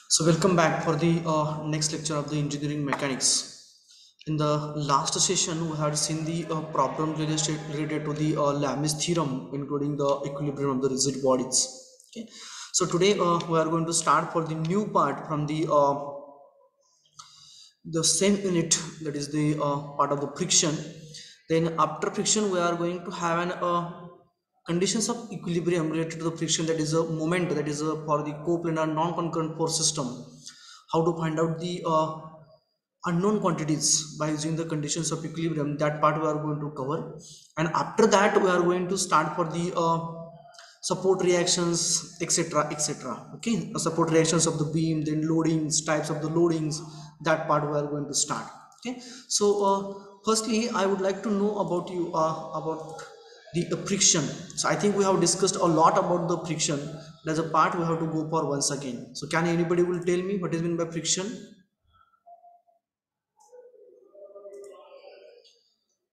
So welcome back for the next lecture of the engineering mechanics. In the last session, we had seen the problem related to the Lami's theorem, including the equilibrium of the rigid bodies. Okay. So today we are going to start for the new part from the same unit, that is the part of the friction. Then after friction we are going to have an conditions of equilibrium related to the friction, that is a moment, that is for the coplanar non-concurrent force system, how to find out the unknown quantities by using the conditions of equilibrium. That part we are going to cover, and after that we are going to start for the support reactions, etc, etc. Okay, support reactions of the beam, then loadings, types of the loadings, that part we are going to start. Okay, so firstly I would like to know about you about the friction. So I think we have discussed a lot about the friction. There's a part we have to go for once again. So can anybody will tell me what is meant by friction?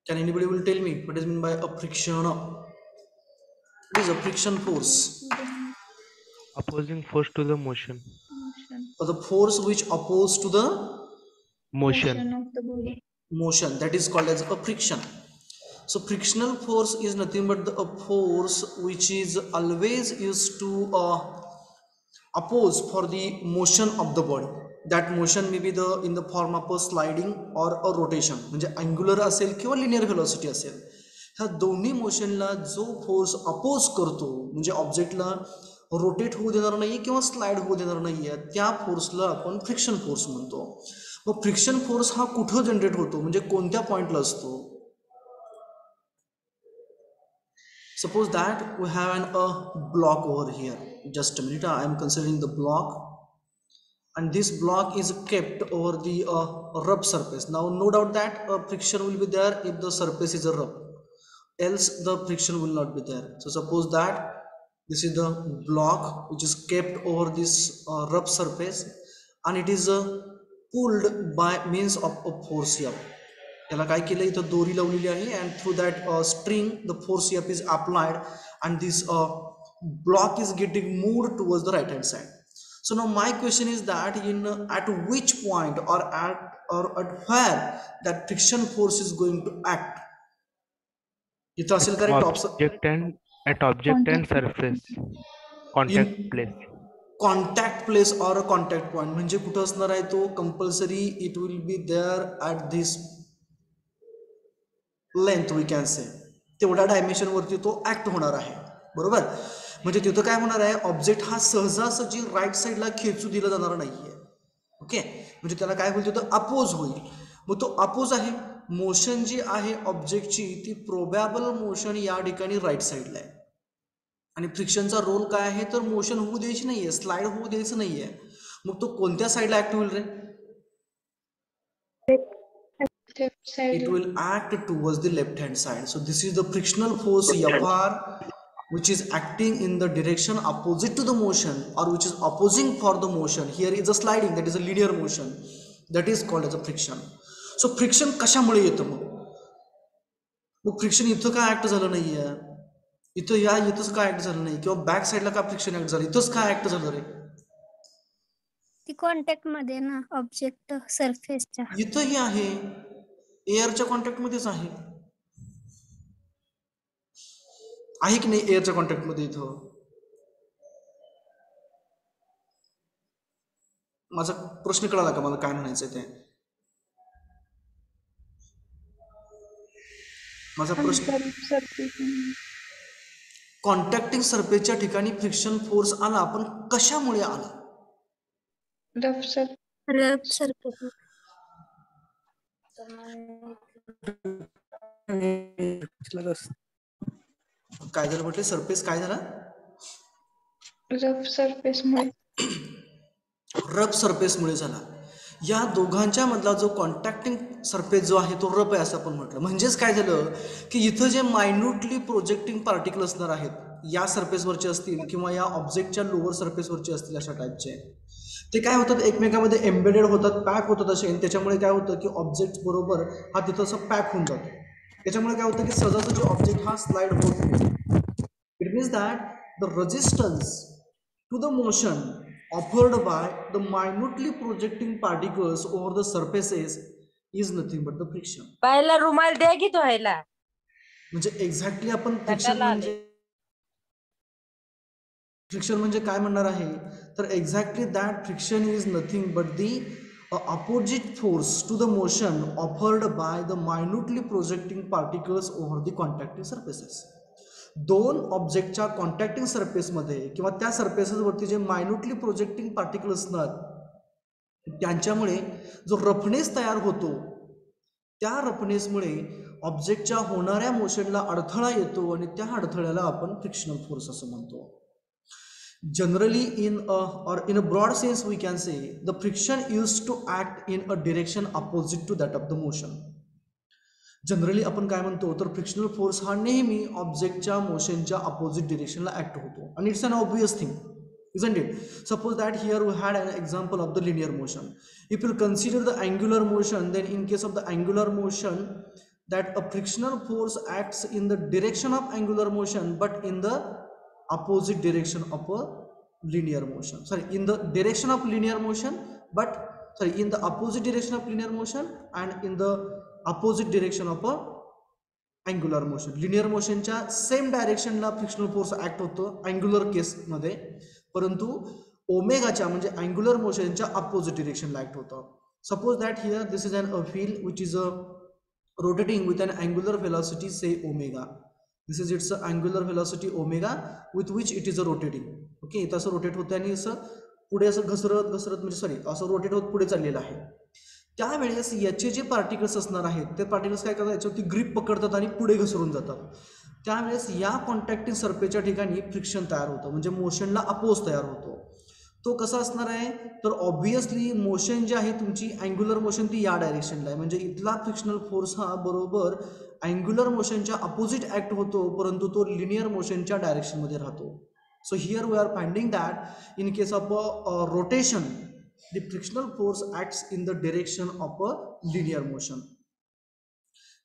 Can anybody will tell me what is meant by a friction? What is a friction Opposed force? to the Opposing force to the motion. motion, Or the force which oppose to the motion Motion. of the body. motion, that is called as a friction. So frictional force is nothing but a force which is always used to oppose for the motion of the body. That motion may be the in the form of a sliding or a rotation, म्हणजे angular असेल किंवा linear velocity असेल. ह्या दोन्ही मोशनला जो force oppose करतो, म्हणजे ऑब्जेक्टला रोटेट होऊ देणार नाही किंवा स्लाइड होऊ देणार नाही, त्या फोर्सला आपण फ्रिक्शन फोर्स म्हणतो. मग फ्रिक्शन फोर्स हा कुठं जनरेट होतो, म्हणजे कोणत्या पॉइंटला असतो? Suppose that we have a block over here. Just a minute, I am considering the block, and this block is kept over the rough surface. Now no doubt that friction will be there if the surface is a rough, else the friction will not be there. So suppose that this is the block which is kept over this rough surface, and it is pulled by means of a force F. त्याला काय केलं, इथं दोरी लावलेली आहे, and through that string the force F is applied, and this block is getting moved towards the right hand side. So now my question is that in at which point or at where that friction force is going to act. इथं At असेल का रे top object and Contact. surface. Contact in place. Contact place or contact point, म्हणजे कुठं असणार आहे तो? Compulsory it will be there at this length, we can say तेवढ्या डायमेन्शन वरती तो ऍक्ट होणार आहे, बरोबर. म्हणजे तिथं काय होणार आहे, ऑब्जेक्ट हा सहजासहजी राईट साईडला खेचू दिला जाणार नाहीये. ओके, म्हणजे त्याला काय होईल, तिथं अपोज होईल. मग तो अपोज आहे, मोशन जी आहे ऑब्जेक्टची ती प्रोबॅबल मोशन या ठिकाणी राईट साईडला आहे. आणि फ्रिक्शनचा रोल काय आहे, तर मोशन होऊ द्यायची नाहीये, स्लाइड होऊ द्यायचं नाहीये. मग तो कोणत्या साईडला ऍक्ट होईल रे? Left side. It will act towards the left hand side. So this is the frictional force Fr, which is acting in the direction opposite to the motion, or which is opposing for the motion. Here is a sliding, that is a linear motion, that is called as a friction. So friction कशामुळे येतं? मग friction इथं का act झालं नाहीये, इथंच का act झालं नाही, किंवा बॅक साईडला का फ्रिक्शन ऍक्ट झालं, इथंच का ऍक्ट झालं रे? ती कॉन्टॅक्ट मध्ये ना ऑब्जेक्ट सरफेसच्या. इथंही आहे, एअरच्या कॉन्टॅक्ट मध्येच आहे की नाही, एअरच्या कॉन्टॅक्ट मध्ये. इथं माझा प्रश्न कळाला का मला काय म्हणायचंय ते? माझा प्रश्न, कॉन्टॅक्टिंग सरफेसच्या ठिकाणी फ्रिक्शन फोर्स आला, पण कशामुळे आला? Rough surface. काय झालं म्हटलं, सरफेस काय झाला? रफ सरफेसमुळे. रफ सरफेसमुळे झाला. या दोघांच्या मधला जो कॉन्टॅक्टिंग सरफेस जो आहे तो रफ आहे असं आपण म्हटलं. म्हणजेच काय झालं की इथं जे मायन्युटली प्रोजेक्टिंग पार्टिकल असणार आहेत, या सरफेसवरचे असतील किंवा या ऑब्जेक्टच्या लोअर सरफेसवरचे असतील, अशा टाईपचे, ते काय होतात, एकमेकांमध्ये एम्बेडेड होतात, पॅक होतात असे. त्याच्यामुळे काय होतं की ऑब्जेक्ट बरोबर हा तिथं असं पॅक होऊन जातो. त्याच्यामुळे काय होतं की सहजासहजी ऑब्जेक्ट हा स्लाइड होत नाही. It means that the resistance to the motion offered by the minutely projecting particles over the surfaces is nothing but the friction. बायला रुमाल द्या की धुवायला. म्हणजे एक्झॅक्टली आपण फ्रिक्शन गटाला आले. म्हणजे फ्रिक्शन म्हणजे काय म्हणणार आहे तर exactly that friction is nothing but the opposite force to the motion offered by the minutely projecting particles over the contacting surfaces. दोन ऑब्जेक्टच्या कॉन्टॅक्टिंग सरफेसमध्ये किंवा त्या सरफेसेसवरती जे मायन्युटली प्रोजेक्टिंग पार्टिकल असणार त्यांच्यामुळे जो रफनेस तयार होतो त्या रफनेसमुळे ऑब्जेक्टच्या होणाऱ्या मोशनला अडथळा येतो आणि त्या अडथळ्याला आपण फ्रिक्शनल फोर्स असं म्हणतो. Generally in a broad sense we can say the friction used to act in a direction opposite to that of the motion. Generally आपण काय म्हणतो तर फ्रिक्शनल फोर्स हा नेहमी ऑब्जेक्टच्या मोशनच्या अपोजिट डिरेक्शनला ऍक्ट होतो आणि it's an obvious thing isn't it? Suppose that here we had an example of the linear motion. If you consider the angular motion, then in case of the angular motion that a frictional force acts in the direction of angular motion but in the opposite direction of a linear motion, sorry, in the direction of linear motion but sorry in the opposite direction of linear motion and in the opposite direction of a angular motion. linear motionच्या same डायरेक्शनला frictional force act होतो angular केसमध्ये, परंतु ओमेगाच्या म्हणजे angular मोशनच्या opposite डिरेक्शनला act होतं. Suppose that here this is an a wheel which is a rotating with an angular velocity say omega. This is its angular velocity omega with which it is a rotating. Okay, इथं असं rotate होतं आणि असं पुढे असं घसरत घसरत म्हणजे सॉरी असं रोटेट होत पुढे चाललेलं आहे. त्यावेळेस याचे जे पार्टिकल्स असणार आहेत ते पार्टिकल्स काय करतात याच्यावरती ग्रीप पकडतात आणि पुढे घसरून जातात. त्यावेळेस या कॉन्टॅक्टिंग सरफेसच्या ठिकाणी फ्रिक्शन तयार होतं म्हणजे मोशनला अपोज तयार होतो. तो कसा असणार आहे तर ऑब्वियसली मोशन जे आहे तुमची अँग्युलर मोशन ती या डायरेक्शनला आहे म्हणजे इथला फ्रिक्शनल फोर्स हा बरोबर अँग्युलर मोशनच्या अपोजिट ऍक्ट होतो परंतु तो लिनियर मोशनच्या डायरेक्शनमध्ये राहतो. So here we are finding that in case of a rotation the frictional force acts in the direction of a linear motion.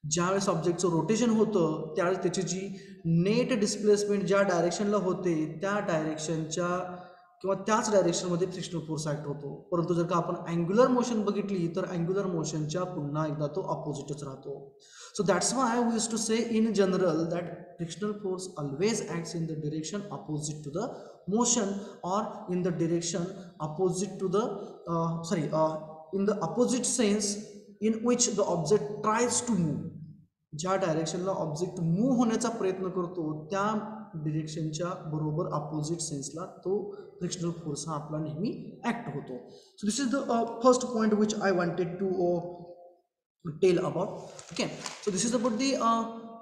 ज्यावेळेस ऑब्जेक्टचं रोटेशन होतं त्यावेळेस त्याची जी नेट डिस्प्लेसमेंट ज्या डायरेक्शनला होते त्या डायरेक्शनच्या किंवा त्याच डायरेक्शनमध्ये फ्रिक्शनल फोर्स ऍक्ट होतो. परंतु जर का आपण अँग्युलर मोशन बघितली तर अँग्युलर मोशनच्या पुन्हा एकदा तो अपोजिटच राहतो. So that's why we use to say in general that frictional force always acts in the direction opposite to the motion और in the direction opposite to the in the opposite sense in which the object tries to move. ज्या डायरेक्शनला object move होण्याचा प्रयत्न करतो त्या डिरेक्शनच्या बरोबर opposite सेन्सला तो frictional force हा आपला नेहमी ऍक्ट होतो. So this is the first point which I wanted to tell about. Okay, so this is about the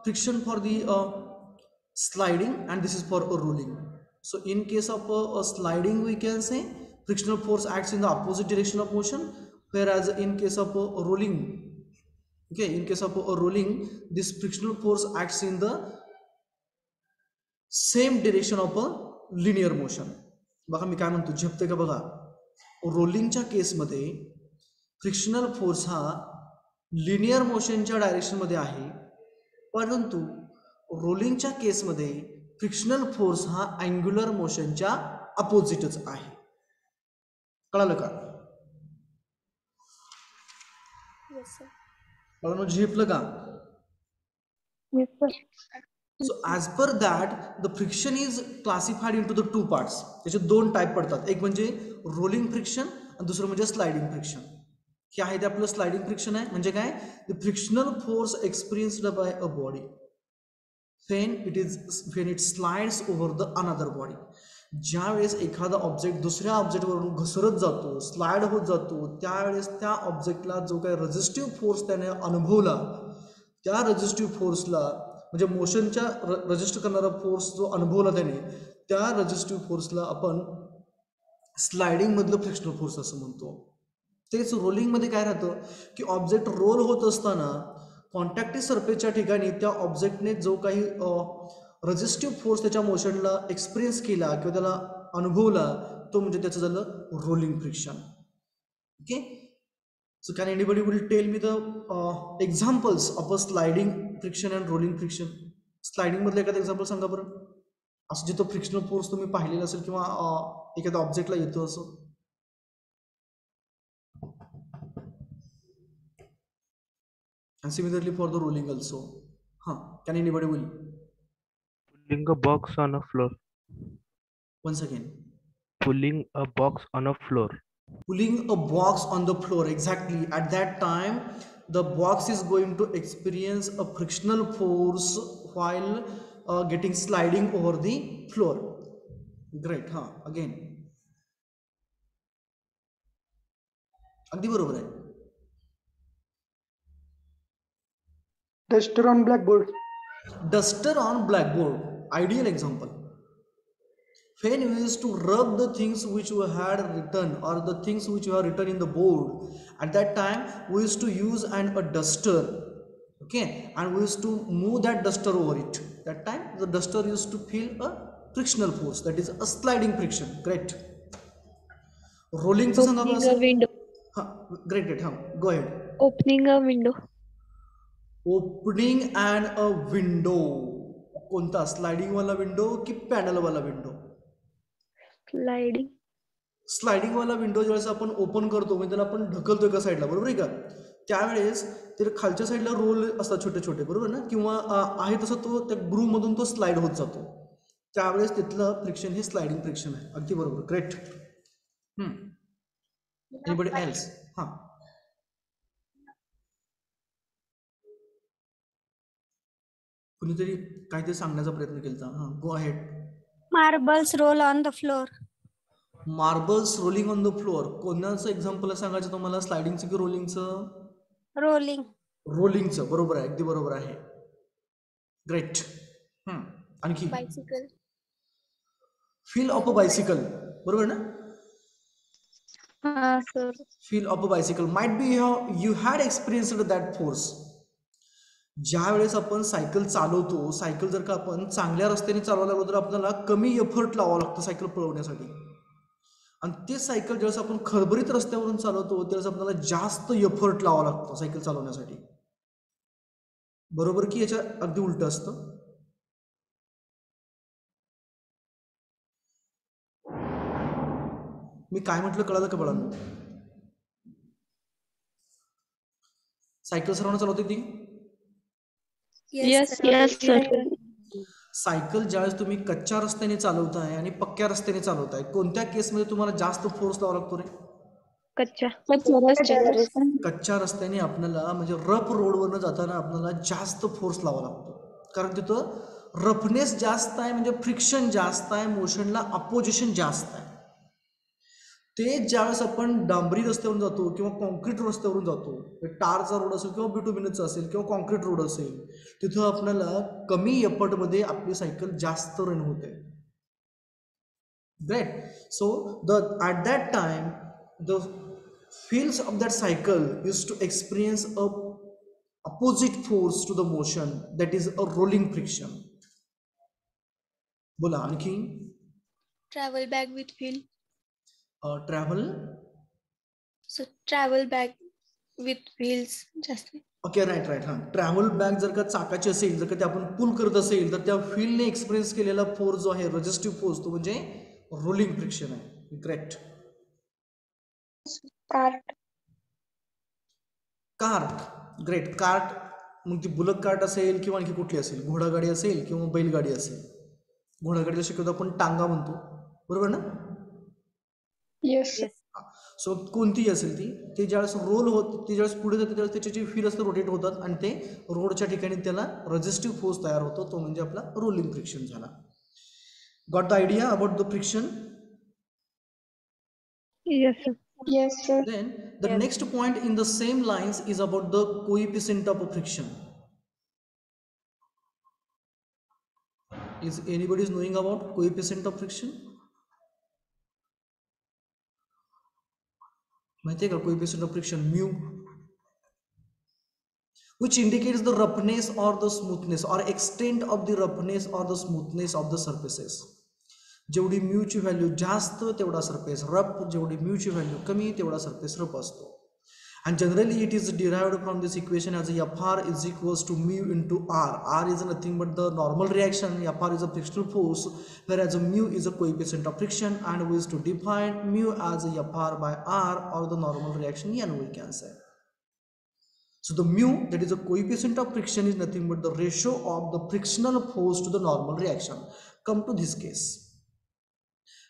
friction for the sliding and this is for a rolling. So in case of a sliding we can say frictional force acts in the opposite direction of motion, whereas in case of a rolling, okay, in case of a rolling this frictional force acts in the same direction of a linear motion. बघा मी काय म्हणतो झेपते का बघा. रोलिंगच्या केसमध्ये frictional force हा linear मोशनच्या डायरेक्शनमध्ये आहे परंतु रोलिंगच्या केसमध्ये फ्रिक्शनल फोर्स हा अँग्युलर मोशनच्या अपोजिटच आहे. कळालं का? कळलं झेपलं का? So as per that the friction is classified into the two parts. त्याचे दोन टाइप पडतात. एक म्हणजे रोलिंग फ्रिक्शन आणि दुसरं म्हणजे स्लाइडिंग फ्रिक्शन. हे आहे ते आपलं स्लाइडिंग फ्रिक्शन आहे म्हणजे काय the frictional force experienced by a body when it slides over the another body. ज्यावेळेस एखादा ऑब्जेक्ट दुसऱ्या ऑब्जेक्टवरून घसरत जातो स्लाइड होत जातो त्यावेळेस त्या ऑब्जेक्टला जो काही रेझिस्टिव्ह फोर्स त्याने अनुभवला त्या रेझिस्टिव्ह फोर्सला म्हणजे मोशनच्या रजिस्टर करणारा फोर्स जो अनुभवला त्याने त्या रेझिस्टिव्ह फोर्सला आपण स्लायडिंग मधलं फ्रिक्शनल फोर्स असं म्हणतो. तेच रोलिंगमध्ये काय राहतं की ऑब्जेक्ट रोल होत असताना कॉन्टॅक्टिव्ह सरफेसच्या ठिकाणी त्या ऑब्जेक्टने जो काही रेझिस्टिव्ह फोर्स त्याच्या मोशनला एक्सपिरियन्स केला किंवा त्याला अनुभवला तो म्हणजे त्याचं झालं rolling friction. Okay, so can anybody will tell me the examples of a sliding friction and rolling friction? Sliding मधलं एखादं एक्झाम्पल सांगा बरं. असं जिथं फ्रिक्शनल फोर्स तुम्ही पाहिलेला असेल किंवा एखाद्या ऑब्जेक्टला येतो असं. And similarly for the rolling also. Can anybody will? Pulling a box on a floor. Once again. Pulling a box on a floor. Pulling a box on the floor, exactly. At that time, the box is going to experience a frictional force while getting sliding over the floor. Great. Again. अगदी बरोबर आहे. Duster on blackboard. Duster on blackboard. Ideal example. When you used to rub the things which you had written or the things which you have written in the board, at that time we used to use a duster, okay, and we used to move that duster over it. That time the duster used to feel a frictional force, that is a sliding friction. Great. Rolling Opening a window. Great. Go ahead. Opening a window. Opening and a window. कोणता, sliding वाला window की panel वाला window? Sliding. Sliding वाला window ज्यावेळेस आपण open करतो म्हणजे त्याला आपण ढकलतो एका साईडला, बरोबर आहे का? त्यावेळेस ते खालच्या साईडला रोल असतात छोटे छोटे, बरोबर ना? किंवा आहे तसं तो त्या ग्रूव मधून तो स्लाइड होत जातो, त्यावेळेस तिथलं फ्रिक्शन हे स्लाइडिंग फ्रिक्शन आहे. अगदी बरोबर. ग्रेट. Anybody else? कुणीतरी काहीतरी सांगण्याचा प्रयत्न केला. Go ahead. Marbles roll on the floor. Marbles rolling on the floor. कोणाचं एक्झाम्पल सांगायचं तुम्हाला, स्लायडिंगचं की रोलिंगचं? रोलिंग. रोलिंगचं. बरोबर आहे, अगदी बरोबर आहे. ग्रेट. आणखी? Bicycle. Feel of a bicycle. बरोबर ना? Sir. Feel of a bicycle. Might be you had experienced that force. ज्या वेळेस आपण सायकल चालवतो, सायकल जर का आपण चांगल्या रस्त्याने चालवायला लागलो तर आपल्याला कमी एफर्ट लावावं लागतं सायकल पळवण्यासाठी, आणि ते सायकल ज्यावेळेस आपण खडबरीत रस्त्यावरून चालवतो त्यावेळेस आपल्याला जास्त एफर्ट लावावं लागतं सायकल चालवण्यासाठी. बरोबर की याच्या अगदी उलट असतं? मी काय म्हटलं कळालं का बाळांनो? सायकल सर्वांना चालवते ती? Yes, sir. सायकल ज्यावेळेस तुम्ही कच्च्या रस्त्याने चालवताय आणि पक्क्या रस्त्याने चालवताय, कोणत्या केसमध्ये तुम्हाला जास्त फोर्स लावा लागतो रे? कच्च्या रस्त्याने आपल्याला, म्हणजे रफ रोडवरनं जाताना आपल्याला जास्त फोर्स लावा लागतो, कारण तिथं रफनेस जास्त आहे, म्हणजे फ्रिक्शन जास्त आहे, मोशनला अपोजिशन जास्त आहे. ते ज्यावेळेस आपण डांबरी रस्त्यावरून जातो किंवा कॉन्क्रीट रस्त्यावरून जातो, टारचा रोड असेल किंवा बिटुमिनसचा असेल किंवा कॉन्क्रीट रोड असेल, तिथं आपल्याला कमी एफर्टमध्ये आपली सायकल जास्त रन होते. Great. So at that time the wheels of that cycle used to experience a opposite force to the motion, that is a rolling friction. बोला आणखी. Travel bag with wheel. Travel. So travel bag with wheels just. Okay, right. Travel bag जर का चाकाची असेल, जर का ते आपण पुल करत असेल तर त्या व्हीलने एक्सपिरियन्स केलेला फोर्स जो आहे, रेजिस्टिव्ह फोर्स, तो म्हणजे रोलिंग फ्रिक्शन आहे. Great. Cart. Cart. Great. Cart मग ती बुलक कार्ट असेल किंवा आणखी कुठली असेल, घोडागाडी असेल किंवा बैलगाडी असेल. घोडागाडीला शक्यतो आपण टांगा म्हणतो, बरोबर ना? Yes. सो कोणतीही असेल ती ज्यावेळेस रोल होत, ती ज्यावेळेस पुढे जाते त्यावेळेस त्याचे जे व्हील असतं रोटेट होतात आणि ते रोडच्या ठिकाणी त्याला रेजिस्टिव्ह फोर्स तयार होतो, तो म्हणजे आपला रोलिंग फ्रिक्शन झाला. Got the idea about the friction? Yes, sir. Yes, sir. Then the next point in the same lines is about the coefficient of friction. Is anybody is knowing about coefficient of friction? माहिती आहे का coefficient of friction? Mu, which indicates the roughness or the smoothness or extent of the roughness or the smoothness of the surfaces. जेवढी म्यूची value जास्त तेवढा surface rough, जेवढी म्यूची value कमी तेवढा surface rough असतो. And generally it is derived from this equation as Fr is equals to mu into R. R is nothing but the normal reaction, Fr is a frictional force, whereas mu is a coefficient of friction, and we is to define mu as Fr by R, or the normal reaction N, we can say. So the mu, that is a coefficient of friction, is nothing but the ratio of the frictional force to the normal reaction. Come to this case.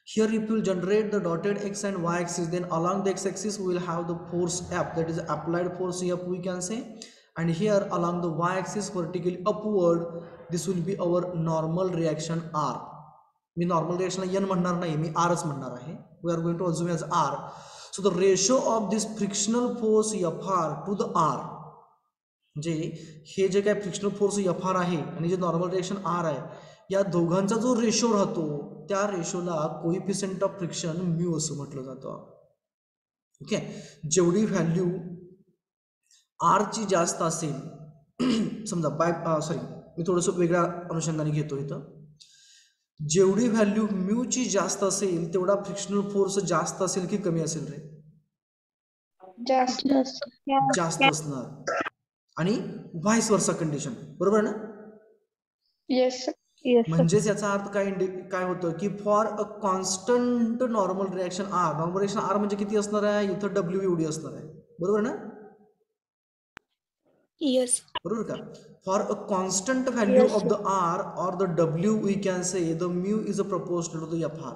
Here if you will generate the dotted x and y axis, then along the x axis we will have the force F, that is applied force F, we can say, and here along the y axis vertically upward, this will be our normal reaction R. Me normal reaction N म्हणणार नाही, मी R च म्हणणार आहे. We are going to assume as R. So the ratio of this frictional force Fr to the R, म्हणजे हे जे काय frictional force Fr आहे आणि जे नॉर्मल रिएक्शन R आहे, या दोघांचा जो रेशो राहतो त्या रेशोला कोएफिशिएंट ऑफ फ्रिक्शन म्यू असं म्हटलं जातं. ओके, जेवढी व्हॅल्यू R ची जास्त असेल, समजा मी थोडंसं वेगळ्या अनुषंगाने घेतो इथं, जेवढी व्हॅल्यू म्यू ची जास्त असेल तेवढा फ्रिक्शनल फोर्स जास्त असेल की कमी असेल रे? जास्त असणार. आणि व्हाईस वर्सा कंडिशन, बरोबर ना? येस म्हणजेच याचा अर्थ काय होतं की for a constant normal reaction R, normal reaction R म्हणजे किती असणार आहे? इथं W एवढी असणार आहे, बरोबर ना? Yes. बरोबर का? For a constant value of the R or the W, we can say the mu is a proportional to the Fr.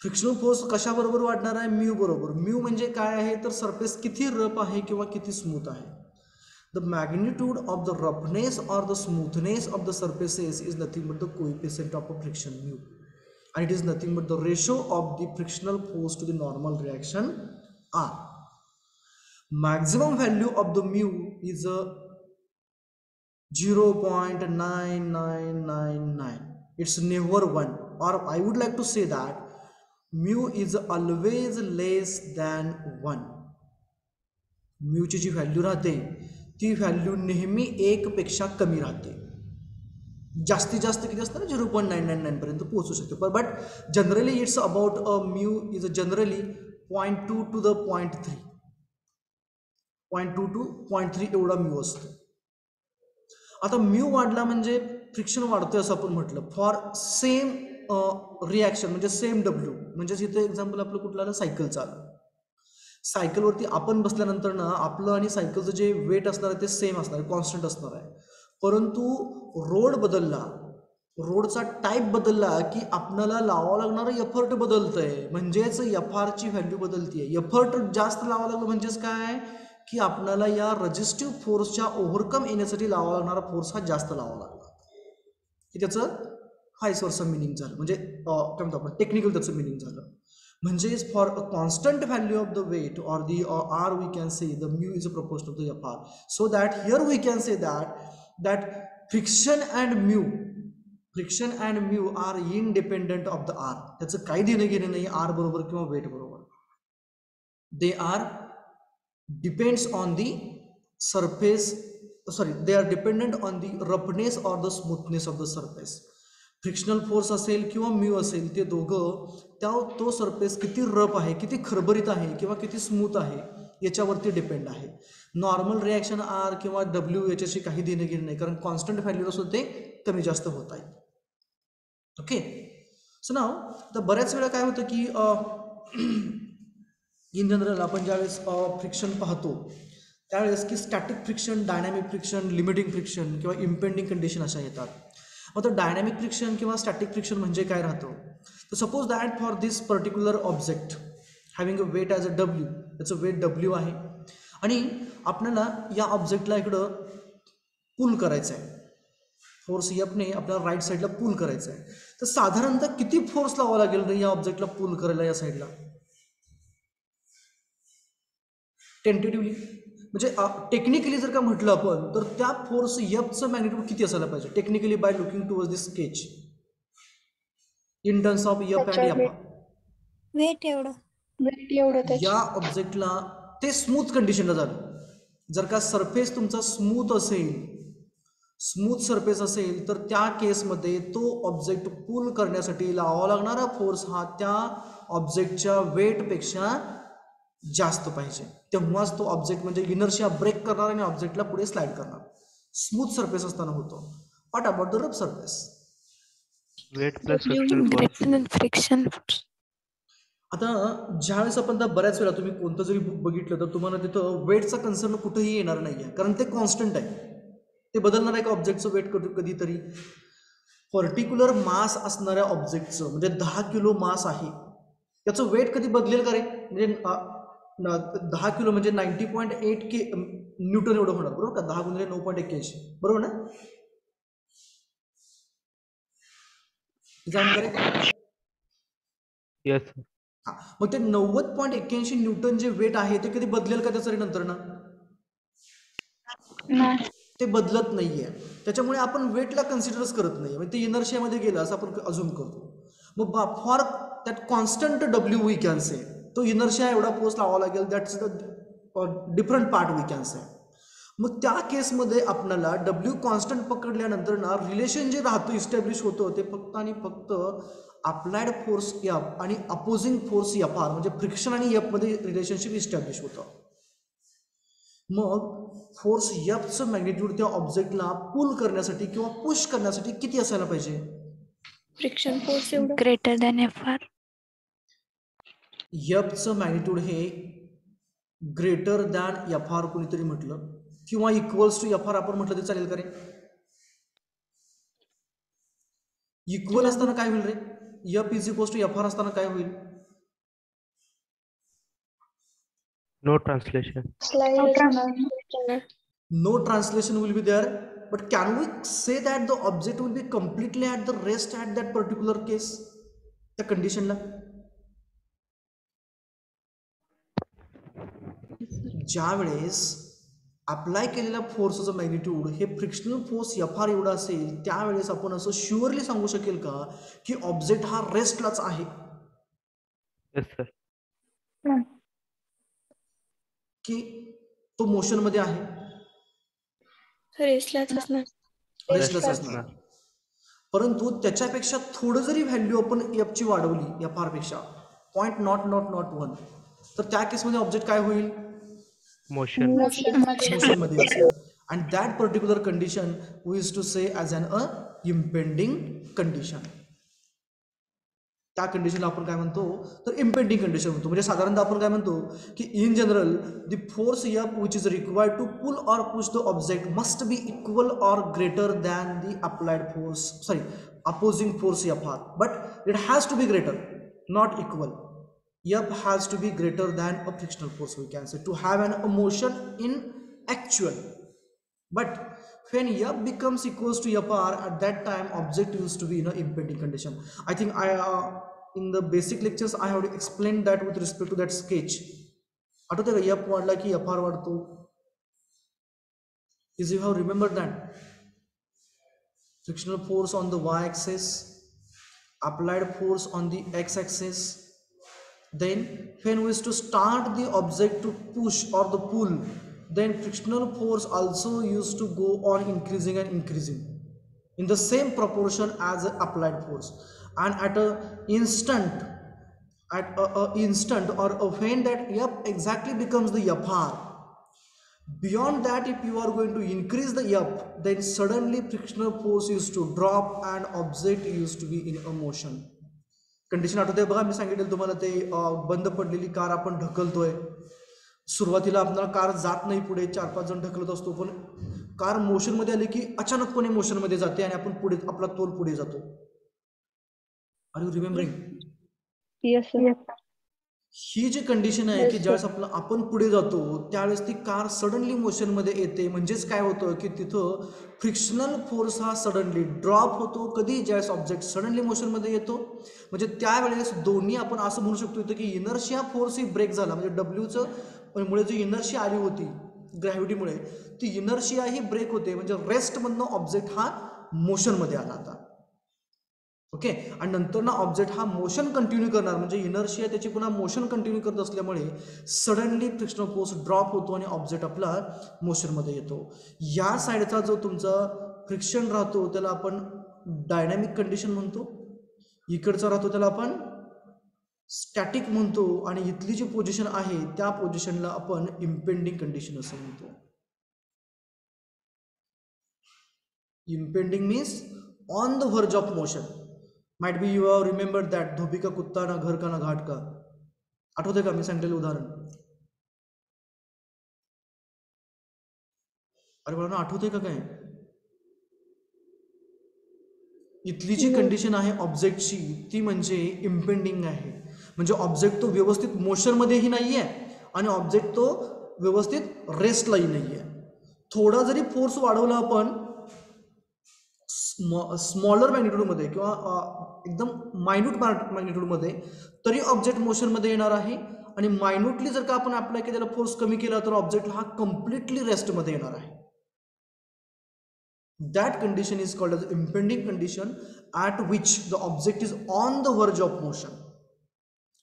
Frictional force कशा बरोबर वाढणार आहे? म्यू बरोबर. म्यू म्हणजे काय आहे तर सरफेस किती रफ आहे किंवा किती स्मूथ आहे. The magnitude of the roughness or the smoothness of the surfaces is nothing but the coefficient of a friction mu, and it is nothing but the ratio of the frictional force to the normal reaction R. Maximum value of the mu is a 0.9999. It's never 1, or I would like to say that mu is always less than 1. Mu ची जी value राहते ती value नेहमी 1 पेक्षा कमी राहते. जास्तीत जास्त किती असणार? 0.999 पर्यंत पोहोचू शकते. But generally it's about a mu is generally 0.2 to the 0.3, 0.2 to 0.3 एवढा म्यू असतो. आता म्यू वाढला म्हणजे फ्रिक्शन वाढतोय असं आपण म्हटलं. फॉर सेम रिॲक्शन म्हणजे सेम डब्ल्यू, म्हणजेच इथे एक्झाम्पल आपलं कुठलं आलं? सायकलचं आलं. सायकलवरती आपण बसल्यानंतर ना आपलं आणि सायकलचं जे वेट असणार आहे ते सेम असणार आहे, कॉन्स्टंट असणार आहे. परंतु रोड बदलला, रोडचा टाईप बदलला की आपल्याला लावावं लागणारं एफर्ट बदलतंय, म्हणजेच Fr ची व्हॅल्यू बदलतीये. एफर्ट जास्त लावावं लागलं म्हणजेच काय की आपल्याला या रेजिस्टिव्ह फोर्सच्या ओव्हरकम येण्यासाठी लावावा लागणारा फोर्स हा जास्त लावावा लागला. की त्याचं व्हाईस वर्सा मिनिंग झालं, म्हणजे काय म्हणतो आपण टेक्निकल त्याचं मिनिंग झालं. म्हणजेच for a constant value of the weight or the R, we can say the mu is proportional to Fr. So that here we can say that friction and mu are independent of the R. त्याचं काही देणं घेणं नाही R बरोबर किंवा weight बरोबर. They are depends on the surface, they are dependent on the roughness or the smoothness of the surface. Frictional force असेल किंवा म्यू असेल, ते दोघं तो सरफेस किती रफ आहे, किती खरबरीत आहे किंवा किती स्मूथ आहे याच्यावरती डिपेंड आहे. नॉर्मल रिॲक्शन R किंवा W याच्याशी काही देणं घेणं नाही, कारण कॉन्स्टंट व्हॅल्यूला सुद्धा ते कमी जास्त होत आहे. ओके, सो नाव तर बऱ्याच वेळा काय होतं की इन जनरल आपण ज्यावेळेस फ्रिक्शन पाहतो त्यावेळेस की static friction, dynamic friction, limiting friction किंवा इम्पेंडिंग कंडिशन अशा येतात. मग तर डायनॅमिक फ्रिक्शन किंवा स्टॅटिक फ्रिक्शन म्हणजे काय राहतं तर suppose that for this particular object having a weight as a W, त्याचं वेट डब्ल्यू आहे आणि आपल्याला या ऑब्जेक्टला इकडं पुल करायचं आहे, फोर्स Fने आपल्याला राईट साईडला पुल करायचं आहे. तर साधारणतः किती फोर्स लावावा लागेल या ऑब्जेक्टला पुल करायला या साईडला? टेंटेटिव्हली म्हणजे टेक्निकली जर का म्हटलं आपण तर त्या फोर्स Fचं मॅग्निट्यूड किती असायला पाहिजे technically by looking towards this sketch in terms of F and F. Weight एवढं या ऑब्जेक्टला ते स्मूथ कंडिशनला झालं. जर का सरफेस तुमचा स्मूथ सरफेस असेल तर त्या केसमध्ये तो ऑब्जेक्ट पुल करण्यासाठी लावावा लागणारा फोर्स हा त्या ऑब्जेक्टच्या वेटपेक्षा जास्त पाहिजे, तेव्हाच तो ऑब्जेक्ट म्हणजे इनर्शिया ब्रेक करणार आणि ऑब्जेक्टला पुढे स्लाइड करणार. स्मूथ सरफेस असताना होतो. What about the rough surface? Weight plus W frictional force. greater than friction force. आता ज्यावेळेस आपण बऱ्याच वेळा तुम्ही कोणतं जरी बुक बघितलं तर तुम्हाला तिथं वेटचा कन्सर्न कुठेही येणार नाही आहे, कारण ते कॉन्स्टंट आहे. ते बदलणार आहे का ऑब्जेक्टचं वेट कधीतरी? पर्टिक्युलर मास असणाऱ्या ऑब्जेक्टचं म्हणजे 10 किलो मास आहे, त्याचं वेट कधी बदलेल का रे? म्हणजे 10 किलो म्हणजे 90.8 न्यूटन एवढं होणार, बरोबर का? 10 गुणिले 9.81, बरोबर ना? जाण करेक्ट? Yes, sir. हा, मग ते 90.81 न्यूटन जे वेट आहे ते कधी बदलेल का त्याचं रे नंतर ना? नाही. ते बदलत नाहीये, त्याच्यामुळे आपण वेटला कन्सिडरच करत नाही, म्हणजे ते इनर्शियामध्ये गेलं असं आपण अजून करतो. मग for that constant W we can say, तो इनर्शिया एवढा फोर्स लावावा लागेल, that's the different part we can say. मग त्या केसमध्ये आपल्याला डब्ल्यू कॉन्स्टंट पकडल्यानंतर ना रिलेशन जे राहतं इस्टॅब्लिश होतं ते फक्त आणि फक्त अप्लाइड फोर्स एफ आणि अपोजिंग फोर्स एफ आर म्हणजे फ्रिक्शन आणि एफ मध्ये रिलेशनशिप इस्टॅब्लिश होतं. मग फोर्स एफचं मॅग्निट्यूड त्या ऑब्जेक्टला पुल करण्यासाठी किंवा पुश करण्यासाठी किती असायला पाहिजे? फ्रिक्शन फोर्स एवढं ग्रेटर दॅन FR. एफचं मॅग्निट्यूड हे ग्रेटर दॅन एफ आर कोणीतरी म्हटलं किंवा इक्वल्स टू एफ आर आपण म्हटलं ते चालेल का रे? इक्वल असताना काय होईल रे? F is equals to F R असताना काय होईल? No translation. Slide. No translation will be there, but can we say that the object will be completely at the rest at that particular case, त्या कंडिशनला? ज्या वेळेस apply केलेल्या फोर्सचं magnitude हे frictional force F R एवढा असेल त्यावेळेस आपण असं शुअरली सांगू शकेल का की ऑब्जेक्ट हा रेस्टलाच आहे, Yes, sir. की तो मोशनमध्ये आहे? रेसलाच असणार. रेस्टलेस असणार. परंतु त्याच्यापेक्षा थोडं जरी व्हॅल्यू आपण एफची वाढवली एफ आर पेक्षा 0.0001 तर त्या केसमध्ये ऑब्जेक्ट काय होईल? Motion. मोशनमध्ये असेल. And that particular condition we is to say as an impending condition. त्या कंडिशनला आपण काय म्हणतो तर इम्पेंडिंग कंडिशन म्हणतो. म्हणजे साधारणतः आपण काय म्हणतो की in general the force F which is required to pull or push the object must be equal or greater than the applied force opposing force F R, but it has to be greater, not equal. F has to be greater than a frictional force, we can say, to have an motion in actual. But when F becomes equals to FR, at that time object used to be in an impending condition. I think in the basic lectures I have explained that with respect to that sketch. आठवते का F वाढला की FR वाढतो? Is you have remembered that? Frictional force on the y-axis, applied force on the x-axis. Then when we used to start the object to push or the pull, then frictional force also used to go on increasing and increasing in the same proportion as the applied force. And at a instant or when that F exactly becomes the FR, beyond that if you are going to increase the F, then suddenly frictional force used to drop and object used to be in a motion. Condition आठवते बघा, मी सांगितलं तुम्हाला ते बंद पडलेली car आपण ढकलतोय. सुरुवातीला आपल्याला कार जात नाही पुढे, 4-5 जण ढकलत असतो, पण कार मोशनमध्ये आली की अचानकपणे मोशनमध्ये जाते आणि आपण पुढे आपला तोल पुढे जातो. Are you remembering? Yes. ही जी कंडिशन आहे की ज्यावेळेस आपण पुढे जातो त्यावेळेस ती कार सडनली मोशनमध्ये येते. म्हणजेच काय होतं की तिथं फ्रिक्शनल फोर्स हा सडनली ड्रॉप होतो. कधी? ज्यावेळेस ऑब्जेक्ट सडनली मोशनमध्ये येतो. म्हणजे त्यावेळेस दोन्ही आपण असं म्हणू शकतो की इनर्शिया फोर्स ही ब्रेक झाला, म्हणजे डब्ल्यूचं मुळे जी इनर्शिया आली होती ग्रॅव्हिटीमुळे ती इनर्शिया ही ब्रेक होते. म्हणजे रेस्टमधनं ऑब्जेक्ट हा मोशनमध्ये आला आता. ओके. आणि नंतर ना ऑब्जेक्ट हा मोशन कंटिन्यू करणार, म्हणजे इनर्शिया त्याची पुन्हा मोशन कंटिन्यू करत असल्यामुळे सडनली फ्रिक्शनल फोर्स ड्रॉप होतो आणि ऑब्जेक्ट आपला मोशनमध्ये येतो. या साईडचा जो तुमचा फ्रिक्शन राहतो त्याला आपण डायनॅमिक कंडिशन म्हणतो. इकडचा राहतो त्याला आपण स्टॅटिक म्हणतो आणि इथली जी पोझिशन आहे त्या पोझिशनला आपण इम्पेंडिंग कंडिशन असं म्हणतो. Impending means on the verge of motion. Might be you have remembered that धोबी का कुत्ता ना घर का ना घाट का. आठवते का मी सांगितलेलं उदाहरण? अरे मला आठवते का काय? इथली जी कंडिशन आहे ऑब्जेक्टची ती म्हणजे इम्पेंडिंग आहे. म्हणजे ऑब्जेक्ट तो व्यवस्थित मोशनमध्येही नाही आहे आणि ऑब्जेक्ट तो व्यवस्थित रेस्टलाही नाही आहे. थोडा जरी फोर्स वाढवला आपण स्मॉलर मॅग्निट्यूडमध्ये किंवा एकदम मायन्यूट मॅग्निट्यूडमध्ये तरी ऑब्जेक्ट मोशनमध्ये येणार आहे. आणि मायन्यूटली जर का आपण अप्लाय केलेला फोर्स कमी केला तर ऑब्जेक्ट हा कम्प्लिटली रेस्टमध्ये येणार आहे. That condition is called as impending condition at which the object is on the verge of motion.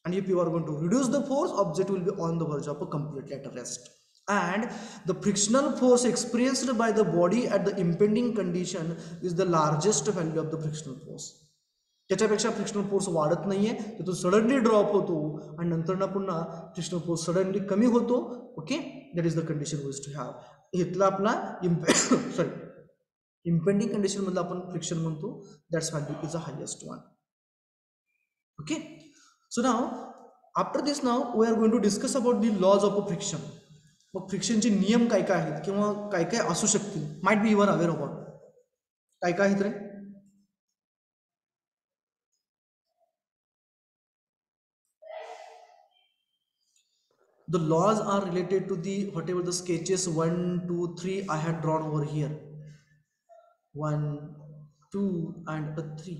And if you are going to reduce the force, object will be on the verge of a completely at rest. And the frictional force experienced by the body at the impending condition is the largest value of the frictional force. त्याच्यापेक्षा frictional force वाढत नाहीये, तो suddenly drop होतो आणि नंतर ना पुन्हा frictional force suddenly कमी होतो. Okay, that is the condition we to have. इथला आपला इम्पेंडिंग कंडिशन मधला आपण फ्रिक्शन म्हणतो. That's value is the highest one. Okay, so now after this now we are going to discuss about the laws of a friction. मग फ्रिक्शनचे नियम काय काय आहेत किंवा काय काय असू शकतील. Might be you are aware about. काय काय आहेत रे? The laws are related to the whatever the sketches 1, 2, 3 I had drawn over here. 1, 2 and 3.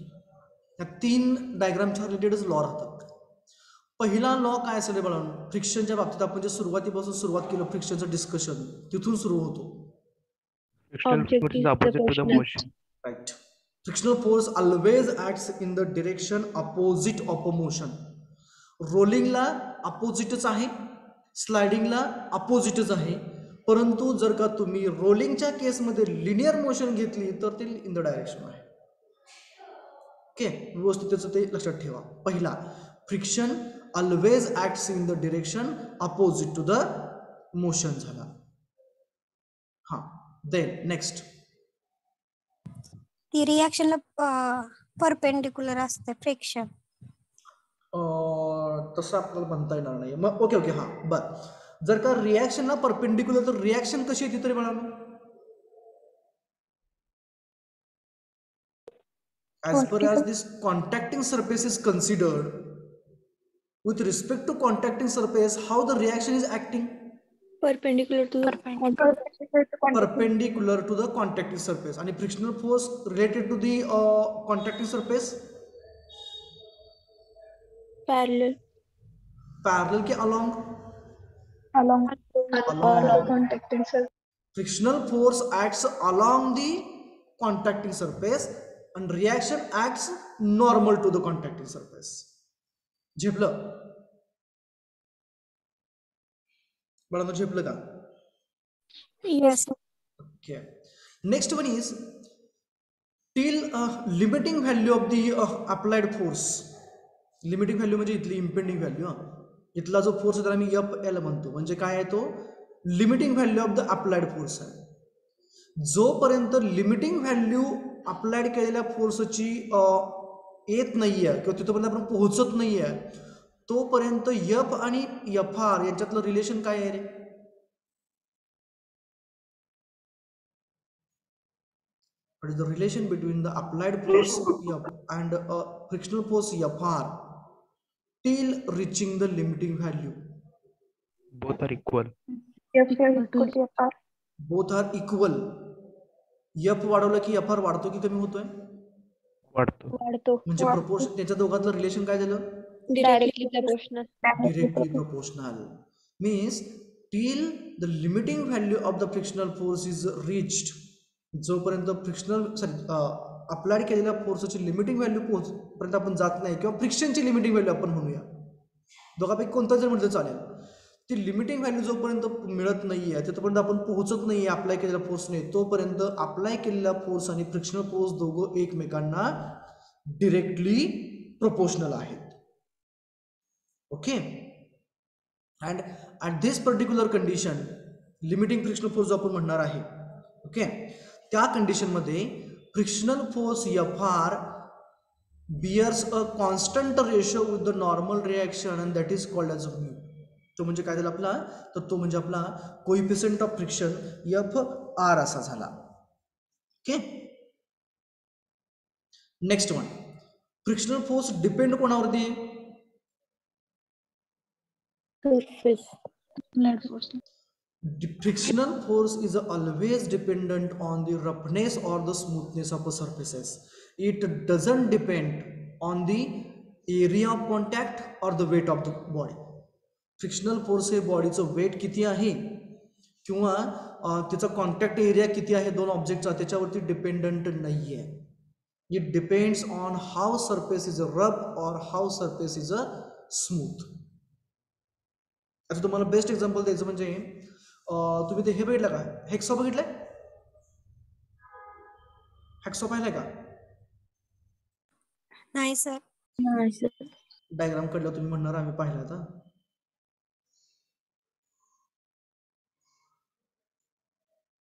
या 3 डायग्रामच्या रिलेटेडच लॉ राहतात. पहिला लॉ काय असेल बाळांनो? फ्रिक्शनच्या बाबतीत आपण जे सुरुवातीपासून सुरुवात केलं फ्रिक्शनचं डिस्कशन तिथून सुरू होतो. Right. Frictional force always acts in the direction opposite of a motion. रोलिंगला अपोजिटच आहे, स्लायडिंगला अपोजिटच आहे, परंतु जर का तुम्ही रोलिंगच्या केसमध्ये लिनियर मोशन घेतली तर ते इन द डायरेक्शन आहे. ओके, व्यवस्थित त्याचं ते लक्षात ठेवा. पहिला, friction always acts in the direction opposite to the motion झाला. हा, देन नेक्स्ट. ती रिॲक्शनला परपेंडिक्युलर असते फ्रिक्शन. तसं आपल्याला म्हणता येणार नाही. मग ओके ओके, हां बर. जर का रिॲक्शनला परपेंडिक्युलर तर रिॲक्शन कशी येते तरी म्हणा. As per as this contacting surface is considered, with respect to contacting surface, how the reaction is acting? Perpendicular to the contacting surface. And frictional force related to the contacting surface? Parallel K along contacting surface. Frictional force acts along the contacting surface and reaction acts normal to the contacting surface. झेपलं बाळांनो? झेपलं का? Yes. Okay. Next one is till limiting value of the applied force. Limiting value म्हणजे इथली impending value. इथला जो force त्याला मी FL म्हणतो. म्हणजे काय आहे तो? Limiting value of the applied force आहे. जोपर्यंत लिमिटिंग व्हॅल्यू अप्लाइड केलेल्या फोर्सची येत नाहीये किंवा तिथपर्यंत आपण पोहोचत नाहीये तोपर्यंत F आणि FR यांच्यातलं रिलेशन काय आहे रे? What is the relation between the applied force F and frictional force FR till reaching the limiting value? Both are equal. Both are equal. F वाढवलं की FR वाढतो की कमी होतोय? वाढतो. म्हणजे प्रोपोर्शन त्याच्या दोघांतलं रिलेशन काय झालं? Directly proportional. Directly proportional. Means till the limiting value of the frictional force is reached, जोपर्यंत फ्रिक्शनल अप्लाइड केलेल्या फोर्सची लिमिटिंग व्हॅल्यू पर्यंत आपण जात नाही किंवा फ्रिक्शनची लिमिटिंग व्हॅल्यू आपण म्हणूया, दोघांपैकी कोणता जर म्हटलं चालेल, ती लिमिटिंग व्हॅल्यू जोपर्यंत मिळत नाही आहे तिथपर्यंत आपण पोहोचत नाही आहे अप्लाय केलेल्या फोर्सने, तोपर्यंत अप्लाय केलेला फोर्स आणि फ्रिक्शनल फोर्स दोघं एकमेकांना डिरेक्टली प्रोपोर्शनल आहेत. Okay. And at this particular condition limiting frictional force जो आपण म्हणणार आहे, ओके, त्या कंडिशनमध्ये frictional force F R bears a constant ratio with the normal reaction and that is called as a mu. तो म्हणजे काय झाला आपला, तर तो म्हणजे आपला coefficient of friction F R असा झाला. Okay. Next one, frictional force depend कोणावरती आहे? Frictional force is always dependent on the roughness or the smoothness of the surfaces. It doesn't depend on the area of contact or the weight of the body. Frictional force हे बॉडीचं weight किती आहे किंवा त्याचा contact area किती आहे दोन ऑब्जेक्टचा त्याच्यावरती डिपेंडंट नाही आहे. It depends on how surface is a rough और how surface is a smooth. आता तुम्हाला बेस्ट एक्झाम्पल द्यायचं म्हणजे तुम्ही ते हे बघितलं का, हेक्सॉ बघितलंय? हेक्सॉ पाहिलंय का? नाही सर. डायग्राम काढलं तुम्ही म्हणणार आम्ही पाहिलं. आता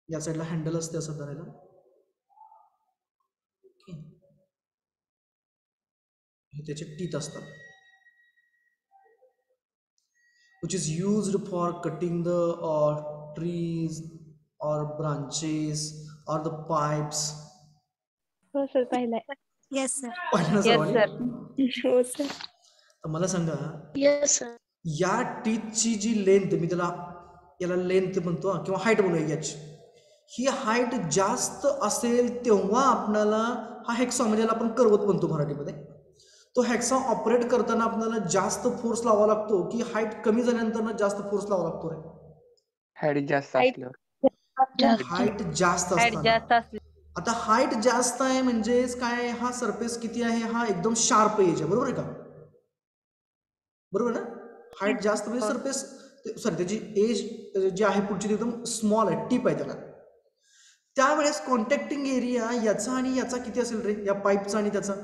या साईडला हँडल असते असं धरायला. हे त्याचे टीथ असतात, which is used for cutting the trees or branches or the pipes. हो सर पाहिलंय. Yes sir. पाहिलं ना येस सर्वांनी? सर. हो सर. तर मला सांगा, येस सर. या टीथची जी लेंथ, मी त्याला याला लेंथ म्हणतो किंवा हाईट म्हणूया, याची ही हाईट जास्त असेल तेव्हा आपल्याला हा हेक्सॉ म्हणजे आपण कर्वत म्हणतो मराठीमध्ये, तो हेक्सॉ ऑपरेट करताना आपल्याला जास्त फोर्स लावा लागतो की हाईट कमी झाल्यानंतर जास्त फोर्स लावा लागतो रे? हाईट जास्त असल्यावर. हाईट जास्त हाईट असताना. जास्त असली. आता हाईट जास्त आहे म्हणजेच काय, हा सरफेस किती आहे, हा एकदम शार्प एज आहे, बरोबर आहे का? बरोबर ना? हाईट जास्त म्हणजे सरफेस सॉरी त्याची एज जी आहे पुढची एकदम स्मॉल आहे, टीप आहे त्याला. त्यावेळेस कॉन्टॅक्टिंग एरिया याचा आणि याचा किती असेल रे, या पाईपचा आणि त्याचा?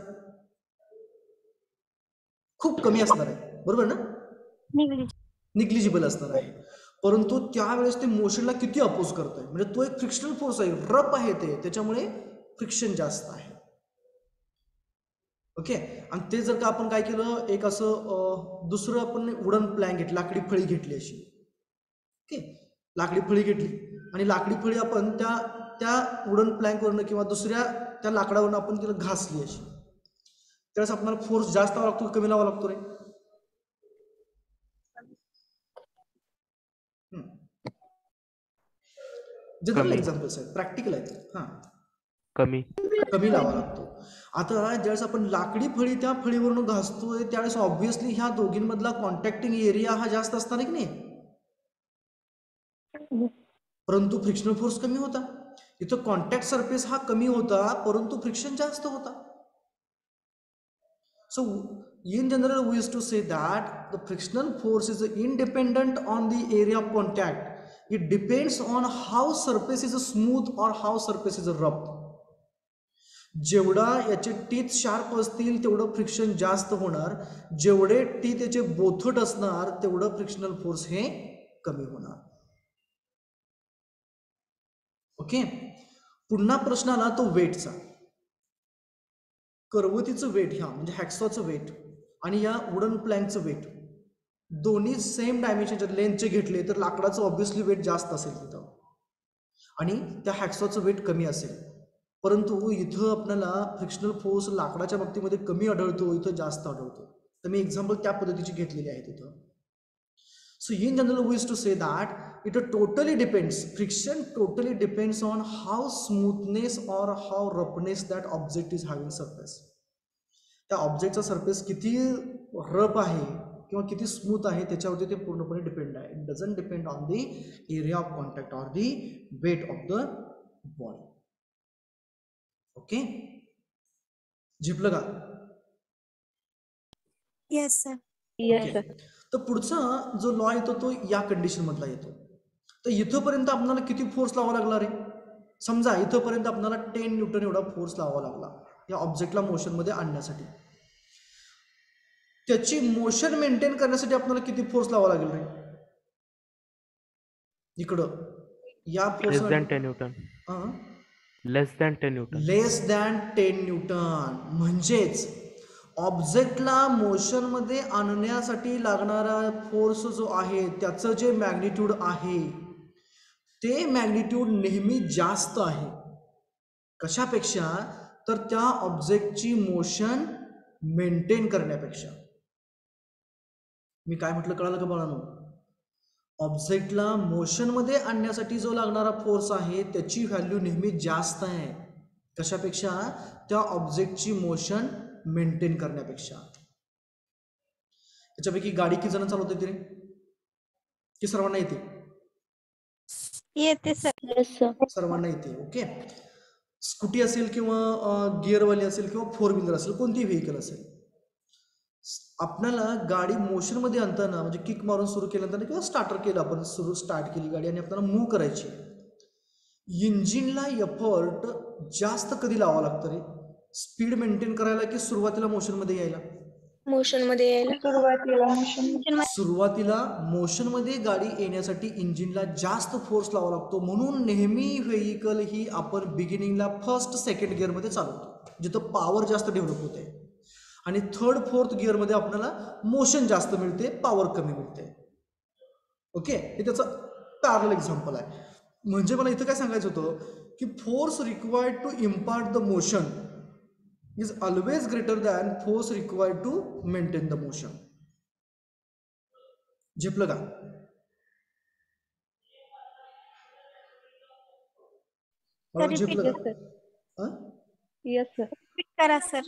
खूप कमी असणार आहे, बरोबर ना? निग्लिजिबल असणार आहे. परंतु त्यावेळेस ते मोशनला किती अपोज करत आहे, म्हणजे तो एक फ्रिक्शनल फोर्स आहे, रफ आहे ते, त्याच्यामुळे फ्रिक्शन जास्त आहे. ओके. आणि ते जर का आपण काय केलं, एक असं दुसरं आपण वुडन प्लॅंक घेतली, लाकडी फळी घेतली अशी, ओके, लाकडी फळी घेतली आणि लाकडी फळी आपण त्या वुडन प्लॅंकवरनं किंवा दुसऱ्या त्या लाकडावरनं आपण तिला घासली अशी, त्यावेळेस आपल्याला फोर्स जास्त लावा लागतो, कमी लावा लागतो रे? जनरल एक्झाम्पल्स आहेत, प्रॅक्टिकल आहेत. हा, कमी लावा लागतो. आता ज्यावेळेस आपण लाकडी फळी त्या फळीवरून घासतोय त्यावेळेस ऑब्व्हियसली ह्या दोघींमधला कॉन्टॅक्टिंग एरिया हा जास्त असणार आहे की नाही, परंतु फ्रिक्शनल फोर्स कमी होता. इथं कॉन्टॅक्ट सरफेस हा कमी होता परंतु फ्रिक्शन जास्त होता. So in general we used to say that the frictional force is independent on the area of contact. It depends on how surface is smooth or how surface is rough. जेवढा याचे teeth sharp असतील तेवढं friction जास्त होणार, जेवढे teeth याचे बोथट असणार तेवढं फ्रिक्शनल फोर्स हे कमी होणार. ओके. पुन्हा प्रश्न आला तो वेटचा. कर्वतीचं वेट, ह्या म्हणजे हॅक्सॉचं वेट आणि या वुडन प्लॅंकचं वेट दोन्ही सेम डायमेन्शनचे लेंथचे घेतले तर लाकडाचं ऑब्व्हियसली वेट जास्त असेल तिथं आणि त्या हॅक्सॉचं वेट कमी असेल. परंतु इथं आपल्याला फ्रिक्शनल फोर्स लाकडाच्या बाबतीमध्ये कमी आढळतो, इथं जास्त आढळतो. तर मी एक्झाम्पल त्या पद्धतीची घेतलेली आहे तिथं. So in general we used to say that it totally depends, friction totally depends on how smoothness और how roughness that object is having surface. त्या ऑब्जेक्टचा सरफेस किती रफ आहे किंवा किती स्मूथ आहे त्याच्यावरती ते पूर्णपणे डिपेंड आहे. It doesn't depend on the area of contact or the weight of the body. Okay, झिपलं का? Yes sir. तर पुढचा जो लॉ येतो तो या कंडिशन मधला येतो. तर इथंपर्यंत आपल्याला किती फोर्स लावा लागला रे? समजा इथंपर्यंत आपल्याला 10 न्यूटन एवढा फोर्स लावा लागला या ऑब्जेक्टला मोशन मध्ये आणण्यासाठी. त्याची मोशन मेंटेन करण्यासाठी आपल्याला किती फोर्स लावावा लागेल रे? इकडं या force Less than 10 Newton. Less than 10 Newton. लेस दॅन 10 न्यूटन. म्हणजेच ऑब्जेक्टला मोशन मध्ये आणण्यासाठी लागणारा फोर्स जो आहे त्याचं जे मॅग्निट्यूड आहे ते मॅग्निट्यूड नेहमी जास्त आहे. कशापेक्षा? तर त्या ऑब्जेक्टची मोशन मेंटेन करण्यापेक्षा. मी काय म्हटलं कळालं का बाळांनो? ऑब्जेक्टला मोशन मध्ये आणण्यासाठी जो लागणारा फोर्स आहे त्याची व्हॅल्यू नेहमी जास्त आहे. कशापेक्षा? त्या ऑब्जेक्टची मोशन मेंटेन करण्यापेक्षा. त्याच्यापैकी गाडी किती जण चालवते तरी? की सर्वांना येते? येते सर. सर्वांना येते. ओके. स्कूटी असेल किंवा गिअरवाली असेल किंवा 4 व्हीलर असेल, कोणतीही व्हेकल असेल, आपल्याला गाडी मोशन मध्ये आणताना म्हणजे किक मारून सुरू केल्यानंतर किंवा स्टार्टर केलं आपण, स्टार्ट केली गाडी आणि आपल्याला मूव्ह करायची, इंजिनला एफर्ट जास्त कधी लावावं लागतं रे? स्पीड मेंटेन करायला की सुरुवातीला मोशन मध्ये यायला? मोशन मध्ये यायला. सुरुवातीला मोशन मध्ये गाडी येण्यासाठी इंजिनला जास्त फोर्स लावावा लागतो. म्हणून नेहमी व्हेकल ही आपण बिगिनिंगला फर्स्ट सेकंड गिअरमध्ये चालवतो जिथं पॉवर जास्त डेव्हलप होते, आणि थर्ड फोर्थ गिअरमध्ये आपल्याला मोशन जास्त मिळते, पॉवर कमी मिळते. ओके, हे त्याचं पॅरलल एक्झाम्पल आहे. म्हणजे मला इथं काय सांगायचं होतं की force required to impart the motion is always greater than force required to maintain the motion. झेपलं का? झेपलं का? Yes sir. करा सर.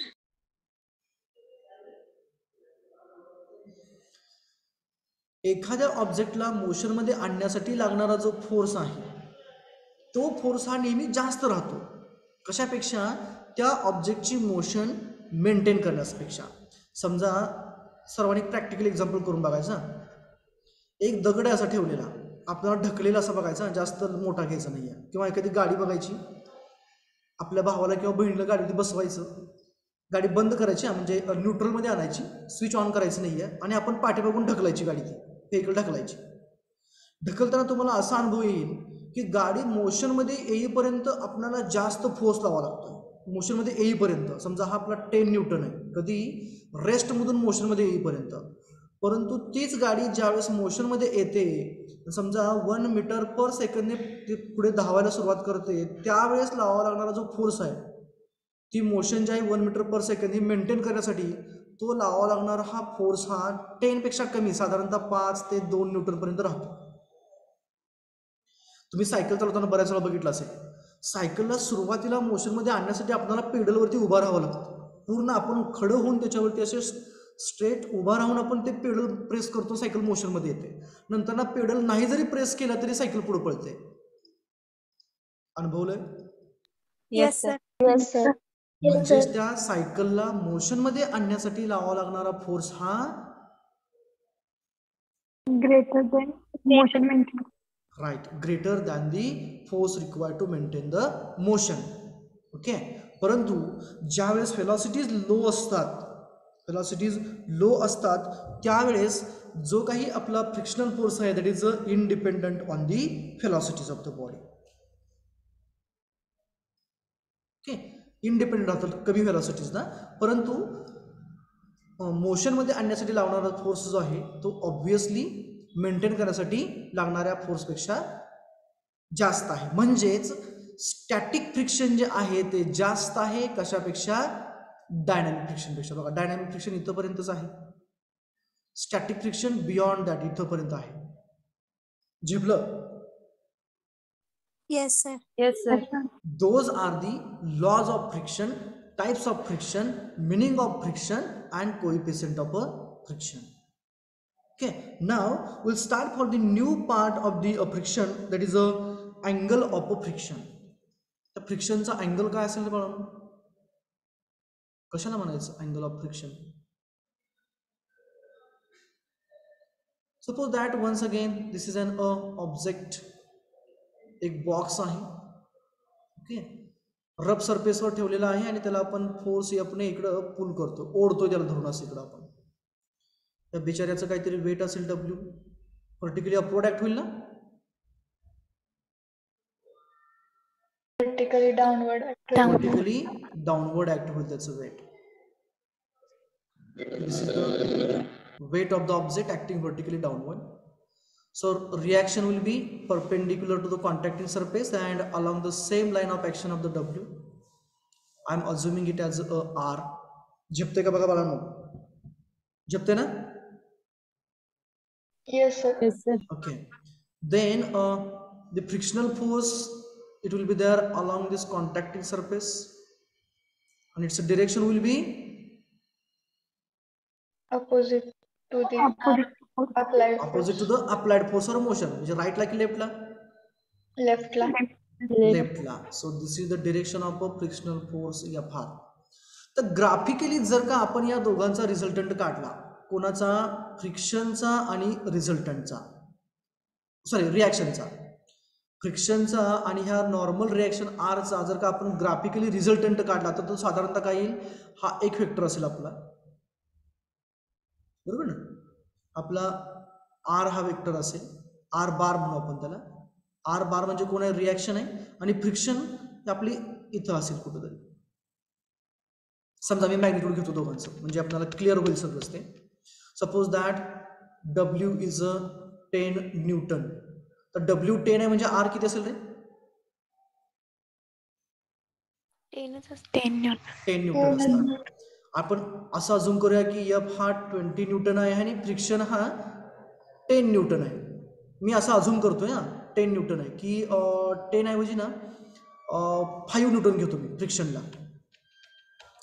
एखाद्या ऑब्जेक्टला मोशनमध्ये आणण्यासाठी लागणारा जो फोर्स आहे तो फोर्स हा नेहमी जास्त राहतो. कशापेक्षा? त्या ऑब्जेक्टची मोशन मेंटेन करण्यापेक्षा. समजा सर्वांनी प्रॅक्टिकल एक्झाम्पल करून बघायचा. एक दगड असा ठेवलेला, आपल्याला ढकलेला असा बघायचा, जास्त मोठा घ्यायचा नाही आहे. किंवा एखादी गाडी बघायची, आपल्या भावाला किंवा बहिणीला गाडीमध्ये बसवायचं, गाडी बंद करायची म्हणजे न्यूट्रलमध्ये आणायची, स्विच ऑन करायचं नाही आहे आणि आपण पाठीमागून ढकलायची गाडी, ती व्हेकल ढकलायची. ढकलताना तुम्हाला असा अनुभव येईल की गाडी मोशनमध्ये येईपर्यंत आपल्याला जास्त फोर्स लावावा लागतो. मोशनमध्ये येईपर्यंत समजा हा आपला 10 न्यूटन आहे, कधी रेस्टमधून मोशनमध्ये येईपर्यंत. परंतु तीच गाडी ज्यावेळेस मोशनमध्ये येते, समजा 1 मीटर पर सेकंदने ती पुढे धावायला सुरुवात करते, त्यावेळेस लावावा लागणारा जो फोर्स आहे, ती मोशन जे आहे 1 मीटर पर सेकंद ही मेंटेन करण्यासाठी तो लावावा लागणारा हा फोर्स हा 10 पेक्षा कमी, साधारणतः 5 ते 2 न्यूटन पर्यंत राहतो. तुम्ही सायकल चालवताना बऱ्याच वेळा बघितलं असेल, सायकलला सुरुवातीला मोशनमध्ये आणण्यासाठी आपल्याला पेडलवरती उभा राहावं लागतं. पूर्ण आपण खडं होऊन त्याच्यावरती असे स्ट्रेट उभा राहून आपण ते पेडल प्रेस करतो, सायकल मोशनमध्ये येते. नंतर ना पेडल नाही जरी प्रेस केला तरी सायकल पुढे पळते. अनुभवलंय? Yes sir. Yes sir. म्हणजेच त्या सायकलला मोशनमध्ये आणण्यासाठी लावावा लागणारा फोर्स हा greater than motion maintain. Right, greater than the force required to maintain the motion. Okay. परंतु ज्यावेळेस व्हेलॉसिटीज लो असतात त्यावेळेस जो काही आपला फ्रिक्शनल फोर्स आहे that is independent on the velocities of the body. Okay, independent राहतात कमी व्हेलॉसिटीज ना. परंतु मोशनमध्ये आणण्यासाठी लावणारा फोर्स जो आहे तो ऑब्व्हियसली मेंटेन करण्यासाठी लागणाऱ्या फोर्सपेक्षा जास्त आहे. म्हणजेच स्टॅटिक फ्रिक्शन जे आहे ते जास्त आहे कशापेक्षा? डायनॅमिक फ्रिक्शनपेक्षा. बघा, डायनॅमिक फ्रिक्शन इथंपर्यंतच आहे, स्टॅटिक फ्रिक्शन बियॉन्ड दॅट इथंपर्यंत आहे. झेपलं? Yes sir. Yes sir. Those are the laws of friction, types of friction, meaning of friction and coefficient of a friction. Okay, now we'll start for the new part of the friction, that is a angle of a friction. त्या फ्रिक्शनचा angle काय असेल बाळांनो? कशाला म्हणायचं angle of friction? Suppose that once again this is an object, एक box आहे. Okay, rough सरफेसवर ठेवलेला आहे आणि त्याला आपण फोर्स एफने इकडं पुल करतो, ओढतोय त्याला धरून असं इकडं आपण. त्या बिचाऱ्याचं काहीतरी वेट असेल W, व्हर्टिकली अपवर्ड ऍक्ट होईल ना, Vertically downward. Vertically downward act होईल त्याचं weight. This is the weight of the object acting vertically downward. So reaction will be perpendicular to the contacting surface and along the same line of action of the W. I am assuming it as a R. झेपते का बघा बाळांनो, झेपते ना? Yes, sir. Yes, sir. Okay. Then the frictional force, it will be there along this contacting surface, and its direction will be Opposite to the applied opposite force. to the applied force or motion. म्हणजे राईटला की लेफ्टला? Left ला. लेफ्टला. So this is the direction of a frictional force Fr. तर graphically जर का आपण या दोघांचा रिझल्टंट काढला, कोणाचा, फ्रिक्शनचा आणि रिझल्टंटचा, सॉरी रिॲक्शनचा, फ्रिक्शनचा आणि ह्या नॉर्मल रिॲक्शन आरचा जर का आपण ग्राफिकली रिझल्टंट काढला तर तो साधारणतः काय येईल, हा एक वेक्टर असेल आपला, बरोबर ना. आपला आर हा वेक्टर असेल, आर बार म्हणू आपण त्याला. आर बार म्हणजे कोण आहे, रिॲक्शन आहे, आणि फ्रिक्शन आपली इथं असेल कुठंतरी. समजा मी मॅग्निट्यूड घेतो दोघांचं म्हणजे आपल्याला क्लिअर होईल सगळंच ते. Suppose that W is a 10 Newton, तर W 10 आहे म्हणजे आर किती असेल रे? 10 Newton. 10 न्यूटन असणार. आपण असं अजूम करूया की F हा 20 न्यूटन आहे आणि फ्रिक्शन हा 10 न्यूटन आहे. मी असं अजूम करतोय ना, 10 न्यूटन आहे की 10 ऐवजी ना 5 न्यूटन घेतो मी फ्रिक्शनला.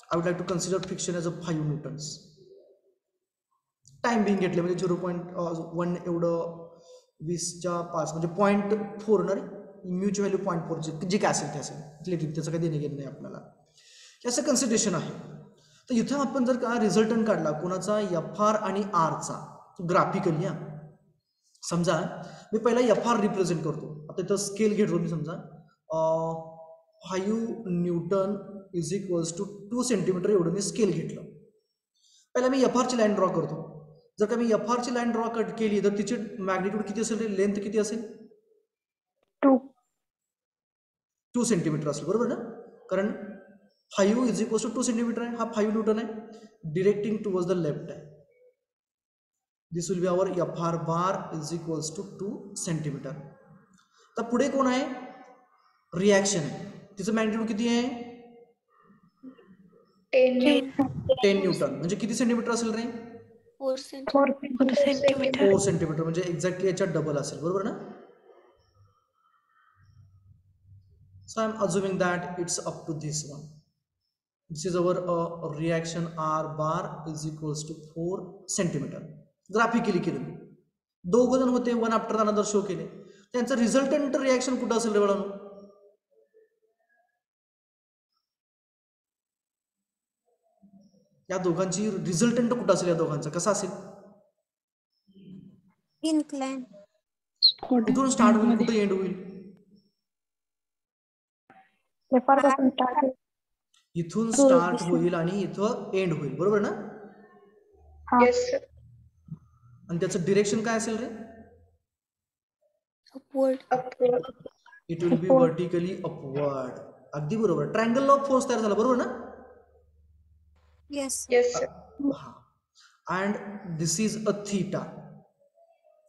I would like to consider friction as a 5 newtons. Time being घेतले म्हणजे 0.1 एवढं 20/5 म्हणजे 0.4 ना रे, म्यूची व्हॅल्यू 0.4 जी काय असेल ते असेल, क्लिअरली त्याचं काही देणे घेणं नाही आपल्याला, हे असं कन्सिडरेशन आहे. तर इथं आपण जर का रिझल्टंट काढला कोणाचा, Fr आणि आरचा ग्राफिकली. समजा मी पहिला Fr रिप्रेझेंट करतो. आता इथं स्केल घेतो मी, समजा 5 newton is equals to 2 centimetre एवढं मी स्केल घेतलं. पहिला मी Fr ची लाईन ड्रॉ करतो. जर का मी Fr ची लाईन ड्रॉ कट केली तर तिची मॅग्निट्यूड किती असेल रे, लेंथ किती असेल? 2 सेंटीमीटर असेल, बरोबर ना, कारण 5 इज इक्वल्स टू 2 सेंटीमीटर आहे, हा 5 न्यूटन आहे, डिरेक्टिंग टुवर्ड्स द लेफ्ट आहे. This will be our Fr bar is equals to 2 centimetre. तर पुढे कोण आहे, रिॲक्शन आहे, तिचं मॅग्निट्यूड किती आहे? 10 न्यूटन म्हणजे किती सेंटीमीटर असेल रे? 4 सेंटीमीटर. 4 सेंटीमीटर म्हणजे एक्झॅक्टली याच्यात डबल असेल, बरोबर ना. So I am assuming that it's up to this one. This is our reaction R bar is equals to 4 centimeter. Graphically केलं मी, दोघं जण होते, वन आफ्टर अनदर शो केले. त्यांचं रिझल्टंट रिॲक्शन कुठं असेल रे बाळांनो? या दोघांची रिझल्टंट कुठं असेल, या दोघांचा कसा असेल? Incline. कुठून स्टार्ट होईल, कुठे एंड होईल? इथून स्टार्ट होईल आणि इथं एंड होईल, बरोबर ना. Yes, sir. आणि त्याचं डिरेक्शन काय असेल रे? Upward. It will B vertically upward. अगदी बरोबर. ट्रायंगल ऑफ फोर्स तयार झाला, बरोबर ना. Yes. Yes, sir. हा. And this is a theta.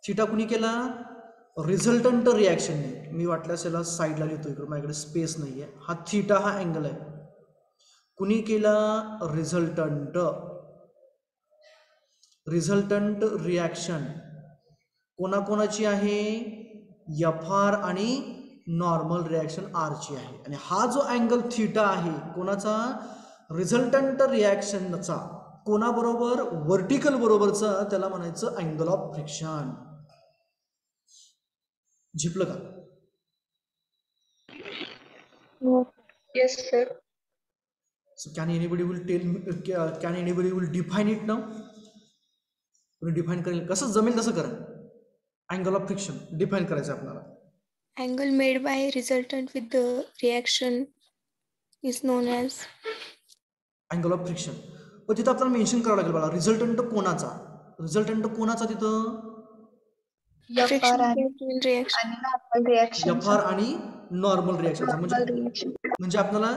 Theta कुणी केला? रिझल्टंट रिॲक्शनने. मी वाटल्यास याला साईडला लिहितो, इकडे माझ्याकडे स्पेस नाही आहे. हा थीटा हा अँगल आहे, कुणी केला? रिझल्टंट. रिझल्टंट रिॲक्शन कोणाकोणाची आहे? Fr आणि नॉर्मल रिॲक्शन आरची आहे. आणि हा जो अँगल थीटा आहे कोणाचा? रिझल्टंट रिॲक्शनचा. कोणाबरोबर? व्हर्टिकल बरोबरचा, त्याला म्हणायचं अँगल ऑफ फ्रिक्शन. झिपलं का? Yes, sir. So can anybody will tell me, can anybody will define it now? तुम्ही डिफाईन करेल, कसं जमेल तसं करा. अँगल ऑफ फ्रिक्शन डिफाईन करायचं आपल्याला. Angle made by resultant with the reaction is known as angle of friction. पण तिथं आपल्याला मेन्शन करावं लागेल बघा, रिझल्टंट कोणाचा. रिझल्टंट कोणाचा तिथं? FR आणि reaction. Normal reaction. FR आणि नॉर्मल रिएक्शन. Normal reaction. म्हणजे आपल्याला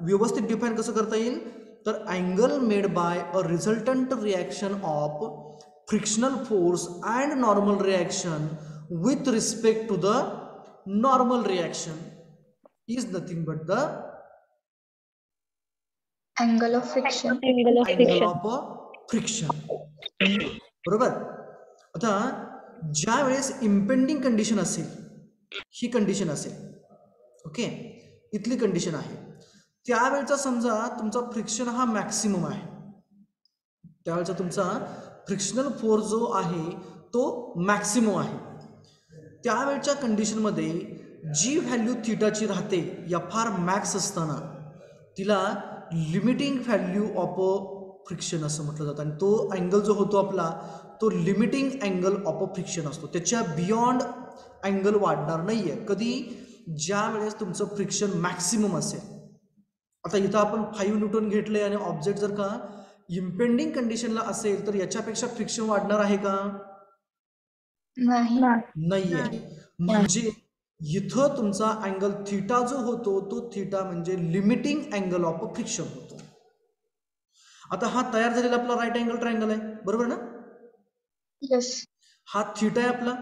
व्यवस्थित डिफाईन कसं करता येईल, तर angle made by a resultant reaction of frictional force and normal reaction with respect to the normal reaction is nothing but the angle of friction. Angle of friction. बरोबर. आता ज्या वेळेस इम्पेंडिंग कंडिशन असेल, ही कंडिशन असेल, okay, इथली condition आहे, त्यावेळेचा समजा तुमचा फ्रिक्शन हा मॅक्सिमम आहे, त्यावेळेचा तुमचा फ्रिक्शनल फोर्स जो आहे तो मॅक्सिमम आहे. त्यावेळच्या कंडिशनमध्ये जी व्हॅल्यू थिटाची राहते FR मॅक्स असताना तिला limiting value of a friction असं म्हटलं जातं. आणि तो अँगल जो होतो आपला तो limiting angle of a friction असतो. त्याच्या बियॉन्ड अँगल वाढणार नाही आहे कधी, ज्या वेळेस तुमचं फ्रिक्शन मॅक्सिमम असेल. आता इथं आपण 5 न्यूटन घेतले आणि ऑब्जेक्ट जर का इम्पेंडिंग कंडिशनला असेल तर याच्यापेक्षा फ्रिक्शन वाढणार आहे का? नाही आहे. म्हणजे इथं तुमचा अँगल थिटा जो होतो तो थिटा म्हणजे लिमिटिंग अँगल ऑफ फ्रिक्शन होतो. आता हा तयार झालेला आपला राईट अँगल ट्रायंगल आहे, बरोबर ना? येस. हा थिटा आहे आपला,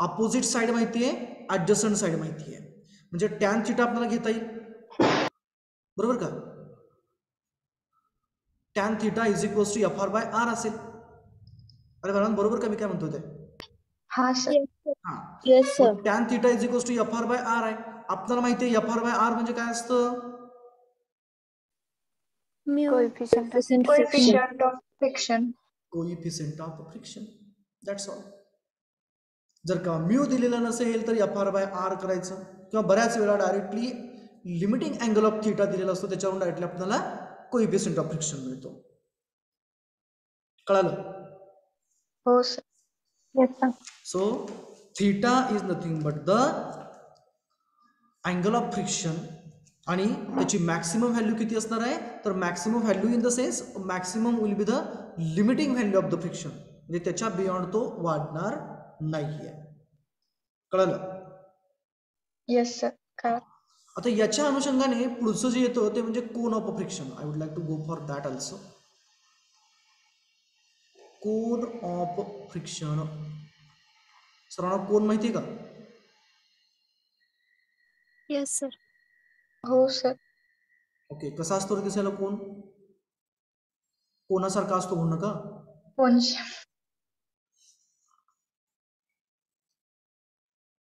अपोजिट साइड माहिती आहे, ऍडजस्टंट साइड माहिती आहे, म्हणजे टॅन थिटा आपल्याला घेता येईल, बरोबर का? Tan theta is equals to FR by R असेल. अरे बघा बरोबर का मी काय म्हणतो ते? हा sir. Yes, sir. Tan theta is equals to FR by R आहे. आपल्याला माहिती आहे FR बाय R म्हणजे काय असतं? Coefficient of coefficient of friction. Coefficient of friction. That's all. जर का म्यू दिलेला नसेल तर FR बाय R करायचं, किंवा बऱ्याच वेळा directly limiting angle of theta दिलेला असतो त्याच्यावरून डायरेक्टली आपल्याला कोइफिशियंट ऑफ फ्रिक्शन मिळतो. कळालं? हो sir. Yes, sir. So theta is nothing but the angle of friction. आणि त्याची मॅक्सिमम व्हॅल्यू किती असणार आहे, तर maximum value in the sense maximum will be the limiting value of the friction, म्हणजे त्याच्या बियॉन्ड तो वाढणार नाहीये. कळलं? Yes sir. कळलं. आता याच्या अनुषंगाने पुढचं जे येतं ते म्हणजे cone of friction. I would like to go for that also. Cone of friction. सर्वांना कोन माहिती का? Yes, sir. हो सर. ओके. कसा असतो रे दिसायला कोन? कोणासारखा असतो म्हणू नका. कोणच्या?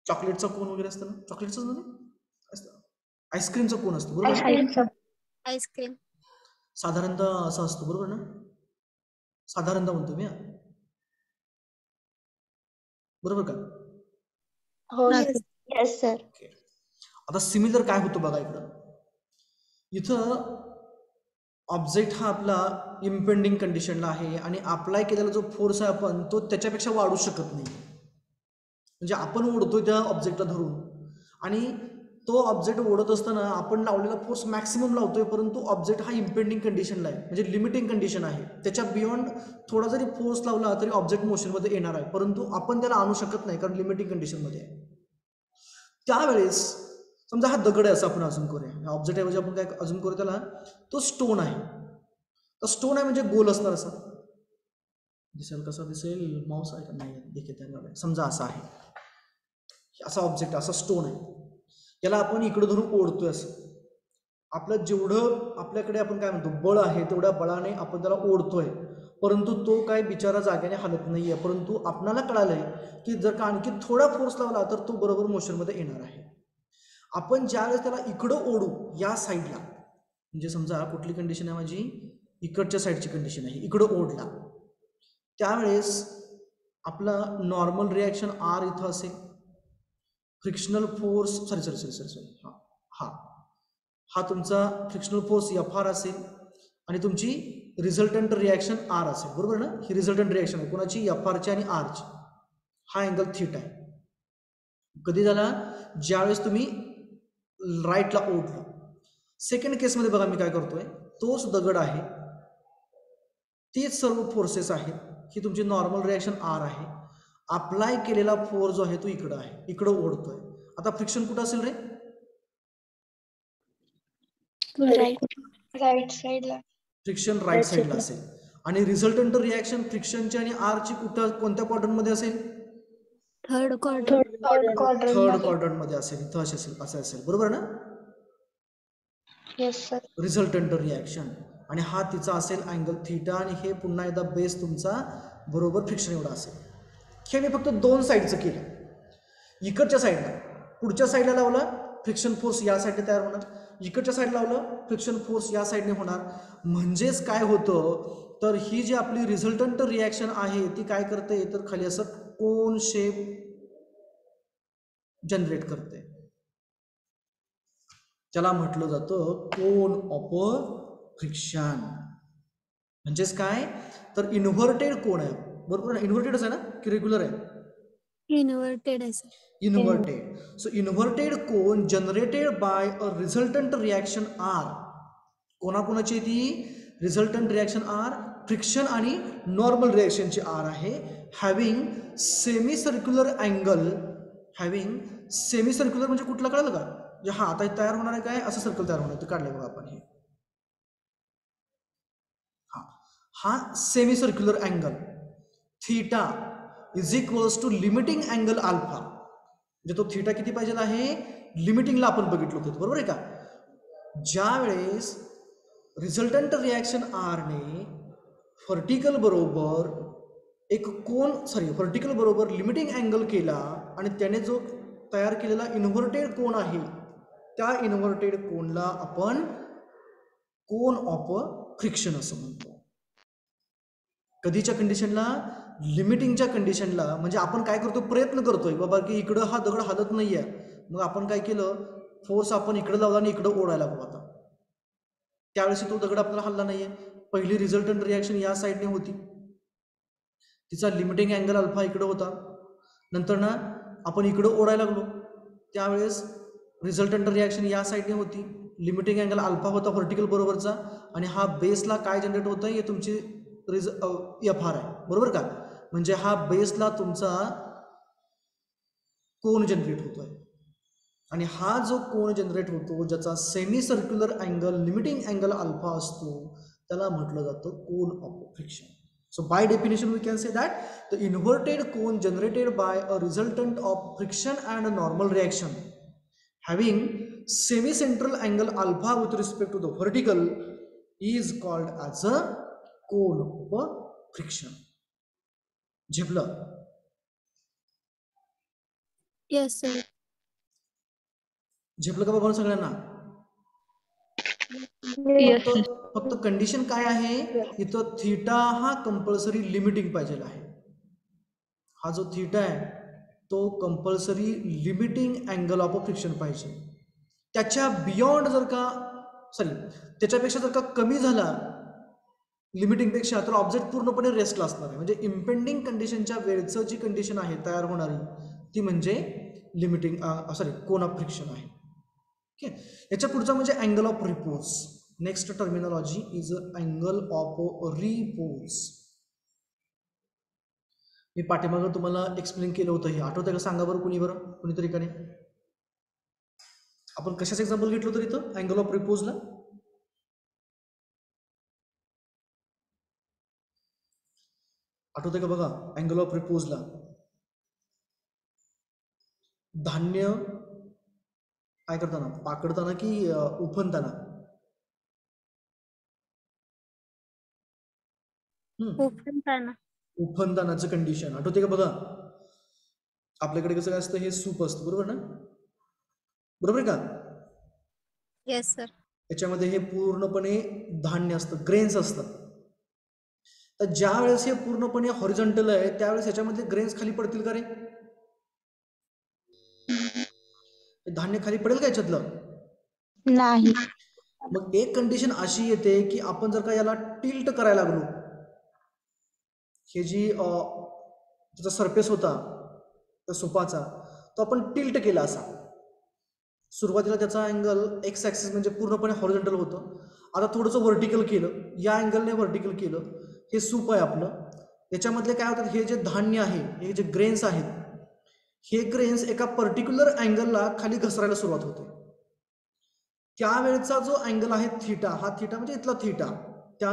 चॉकलेटचा कोन वगैरे असतं ना, चॉकलेटचाच ना, आईस्क्रीमचा कोन असतो, बरोबर? Ice cream. साधारणतः असं असतो, बरोबर ना? साधारणतः म्हणतो मी, बरोबर का? हो Yes. सर. Yes, sir. आता सिमिलर काय होतं बघा इकडं. इथं ऑब्जेक्ट हा आपला इम्पेंडिंग कंडिशनला आहे आणि अप्लाय केलेला जो फोर्स आहे आपण तो त्याच्यापेक्षा वाढू शकत नाही. म्हणजे आपण ओढतोय त्या ऑब्जेक्टला धरून आणि तो ऑब्जेक्ट ओढत असताना आपण लावलेला फोर्स मॅक्सिमम लावतोय, परंतु ऑब्जेक्ट हा इम्पेंडिंग कंडिशनला आहे, म्हणजे लिमिटिंग कंडिशन आहे. त्याच्या बियॉन्ड थोडा जरी फोर्स लावला तरी ऑब्जेक्ट मोशनमध्ये येणार आहे, परंतु आपण त्याला आणू शकत नाही कारण लिमिटिंग कंडिशनमध्ये आहे. त्यावेळेस समजा हा दगड आहे असं आपण अजून करूया, ऑब्जेक्ट ऐवजी आपण काय अजून करू, त्याला तो स्टोन आहे. तर स्टोन आहे म्हणजे गोल असणार, असा दिसेल. कसा दिसेल? माऊस आहे का? नाही देखील. समजा असा आहे, असा ऑब्जेक्ट, असा स्टोन आहे, याला आपण इकडं धरून ओढतोय. असं आपलं जेवढं आपल्याकडे आपण काय म्हणतो बळ आहे तेवढ्या बळाने आपण त्याला ओढतोय, परंतु तो काय बिचारा जाग्याने हालत नाहीये. परंतु आपल्याला कळालंय की जर का आणखी थोडा फोर्स लावला तर तो बरोबर मोशनमध्ये येणार आहे. आपण ज्यावेळेस त्याला इकडं ओढू या साईडला, म्हणजे समजा कुठली कंडिशन आहे माझी, इकडच्या साईडची कंडिशन आहे, इकडं ओढला, त्यावेळेस आपला नॉर्मल रिॲक्शन R इथं असेल, फ्रिक्शनल फोर्स सॉरी हा तुमचा फ्रिक्शनल फोर्स FR असेल आणि तुमची रिझल्टंट रिॲक्शन R असेल, बरोबर ना? ही रिझल्टंट रिॲक्शन आहे कोणाची? FRची आणि Rची. हा अँगल थिटा आहे. कधी झाला? ज्यावेळेस तुम्ही राईटला ओढलं. सेकंड केसमध्ये बघा मी काय करतोय, तोच दगड आहे, तेच सर्व फोर्सेस आहेत. ही तुमची नॉर्मल रिॲक्शन आर आहे. अप्लाय केलेला फोर्स जो आहे तो इकडं आहे, इकडं ओढतोय. आता फ्रिक्शन कुठं असेल रे? राईट साईडला. फ्रिक्शन राईट साईडला असेल. आणि रिझल्टंट रिॲक्शन फ्रिक्शनची आणि आरची कोणत्या क्वाड्रंटमध्ये असेल? Third quadrant. थर्ड क्वाड्रंटमध्ये असेल. इथं असं असेल, बरोबर ना? Yes sir. Resultant reaction. आणि हा तिचा असेल अँगल थीटा आणि हे पुन्हा एकदा बेस तुमचा बरोबर फ्रिक्शन एवढा असेल. हे मी फक्त 2 साईडचं केलं. इकडच्या साईडला, पुढच्या साईडला लावला फ्रिक्शन फोर्स या साईडने तयार होणार, इकडच्या साईडला लावलं फ्रिक्शन फोर्स या साईडने होणार. म्हणजेच काय होतं तर ही जी आपली रिझल्टंट रिॲक्शन आहे ती काय करते तर खाली असं कोन शेप जनरेट करते. त्याला म्हटलं जातं कोन ऑफ फ्रिक्शन. म्हणजेच काय तर इन्व्हर्टेड कोन आहे, बरोबर ना? इन्व्हर्टेडच आहे ना की रेग्युलर आहे? इन्व्हर्टेड आहे sir. Inverted. So inverted cone generated by a resultant reaction R. कोणाकोणाची ती रिझल्टंट रिॲक्शन आर? फ्रिक्शन आणि नॉर्मल रिॲक्शनची आर आहे. Having semi circular angle. Having semi circular म्हणजे कुठला कळलं का? हा आता तयार होणार आहे काय असं सर्कल तयार होणार, ते काढलंय बघा आपण. हे हा semi circular angle theta is equals to limiting angle alpha. म्हणजे तो थीटा किती पाहिजे आहे? लिमिटिंगला आपण बघितलं होतं, बरोबर आहे का? ज्या वेळेस रिझल्टंट रिॲक्शन आरने व्हर्टिकल बरोबर एक कोन व्हर्टिकल बरोबर लिमिटिंग अँगल केला आणि त्याने जो तयार केलेला इन्व्हर्टेड कोन आहे त्या इन्व्हर्टेड कोनला आपण कोन ऑफ फ्रिक्शन असं म्हणतो. कधीच्या कंडिशनला? लिमिटिंगच्या कंडिशनला. म्हणजे आपण काय करतो, प्रयत्न करतोय बाबा की इकडं हा दगड हलत नाहीये, मग आपण काय केलं फोर्स आपण इकडं लावला आणि इकडं ओढायला लागलो. आता त्यावेळेस तो दगड आपल्याला हल्ला नाहीये. पहिली रिझल्टंट रिॲक्शन या साईडने होती, तिचा लिमिटिंग अँगल अल्फा इकडं होता. नंतर ना आपण इकडं ओढायला लागलो, त्यावेळेस रिझल्टंट रिॲक्शन या साईडने होती, लिमिटिंग अँगल अल्फा होता व्हर्टिकल बरोबरचा. आणि हा बेसला काय जनरेट होतं हे तुमची एफ आर आहे, बरोबर का? म्हणजे हा बेसला तुमचा कोन जनरेट होतोय. आणि हा जो कोन जनरेट होतो ज्याचा semi circular angle limiting angle alpha असतो त्याला म्हटलं जातं कोन of friction. So by definition we can say that the inverted cone generated by a resultant of friction and a normal reaction having semicentral angle alpha with respect to the vertical is called as a cone of friction. झेपलं? Yes sir. झेपलं का बाबा सगळ्यांना? फक्त condition काय आहे इथं, theta हा कंपल्सरी लिमिटिंग पाहिजे आहे. हा जो थीटा आहे तो compulsory limiting angle of friction पाहिजे. त्याच्या बियॉन्ड जर का त्याच्यापेक्षा जर का कमी झाला लिमिटिंगपेक्षा तर ऑब्जेक्ट पूर्णपणे रेस्टला असणार आहे. म्हणजे इम्पेंडिंग कंडिशनच्या वेळचं जी कंडिशन आहे तयार होणारी ती म्हणजे लिमिटिंग कोन ऑफ फ्रिक्शन आहे. ओके. याच्या पुढचा म्हणजे angle of repose. Next terminology is angle of repose. मी पाठीमागं तुम्हाला एक्सप्लेन केलं होतं, हे आठवतंय का? सांगा बरं कुणीतरी का नाही? आपण कशाचं एक्झाम्पल घेतलं होतं इथं अँगल ऑफ रिपोजला? आठवतंय का बघा? अँगल ऑफ रिपोजला धान्य काय करताना, पाकडताना की उफनताना? उफनतानाचं कंडिशन आठवते का बघा? आपल्याकडे कसं काय असतं, हे सूप असतं, बरोबर ना? बरोबर का? Yes sir. याच्यामध्ये हे पूर्णपणे धान्य असतं, ग्रेन्स असतात. तर ज्या वेळेस हे पूर्णपणे हॉरिझॉन्टल आहे त्यावेळेस याच्यामध्ये ग्रेन्स खाली पडतील का रे? धान्य खाली पडेल का याच्यातलं? नाही. मग एक कंडिशन अशी येते की आपण जर का याला टिल्ट करायला लागलो, हे जी त्याचा सरफेस होता त्या सुपाचा तो आपण टिल्ट केला असा. सुरुवातीला त्याचा अँगल एक्स ॲक्सिस म्हणजे पूर्णपणे हॉरिझॉन्टल होतं. आता थोडंसं व्हर्टिकल केलं, या अँगलने व्हर्टिकल केलं, हे सूप आहे आपलं. याच्यामधले काय होतात, हे जे धान्य आहे, हे जे ग्रेन्स आहेत, हे ग्रेन्स एका पर्टिक्युलर अँगलला खाली घसरायला सुरुवात होते. त्यावेळचा जो अँगल आहे थीटा, हा थीटा म्हणजे इथला थीटा, त्या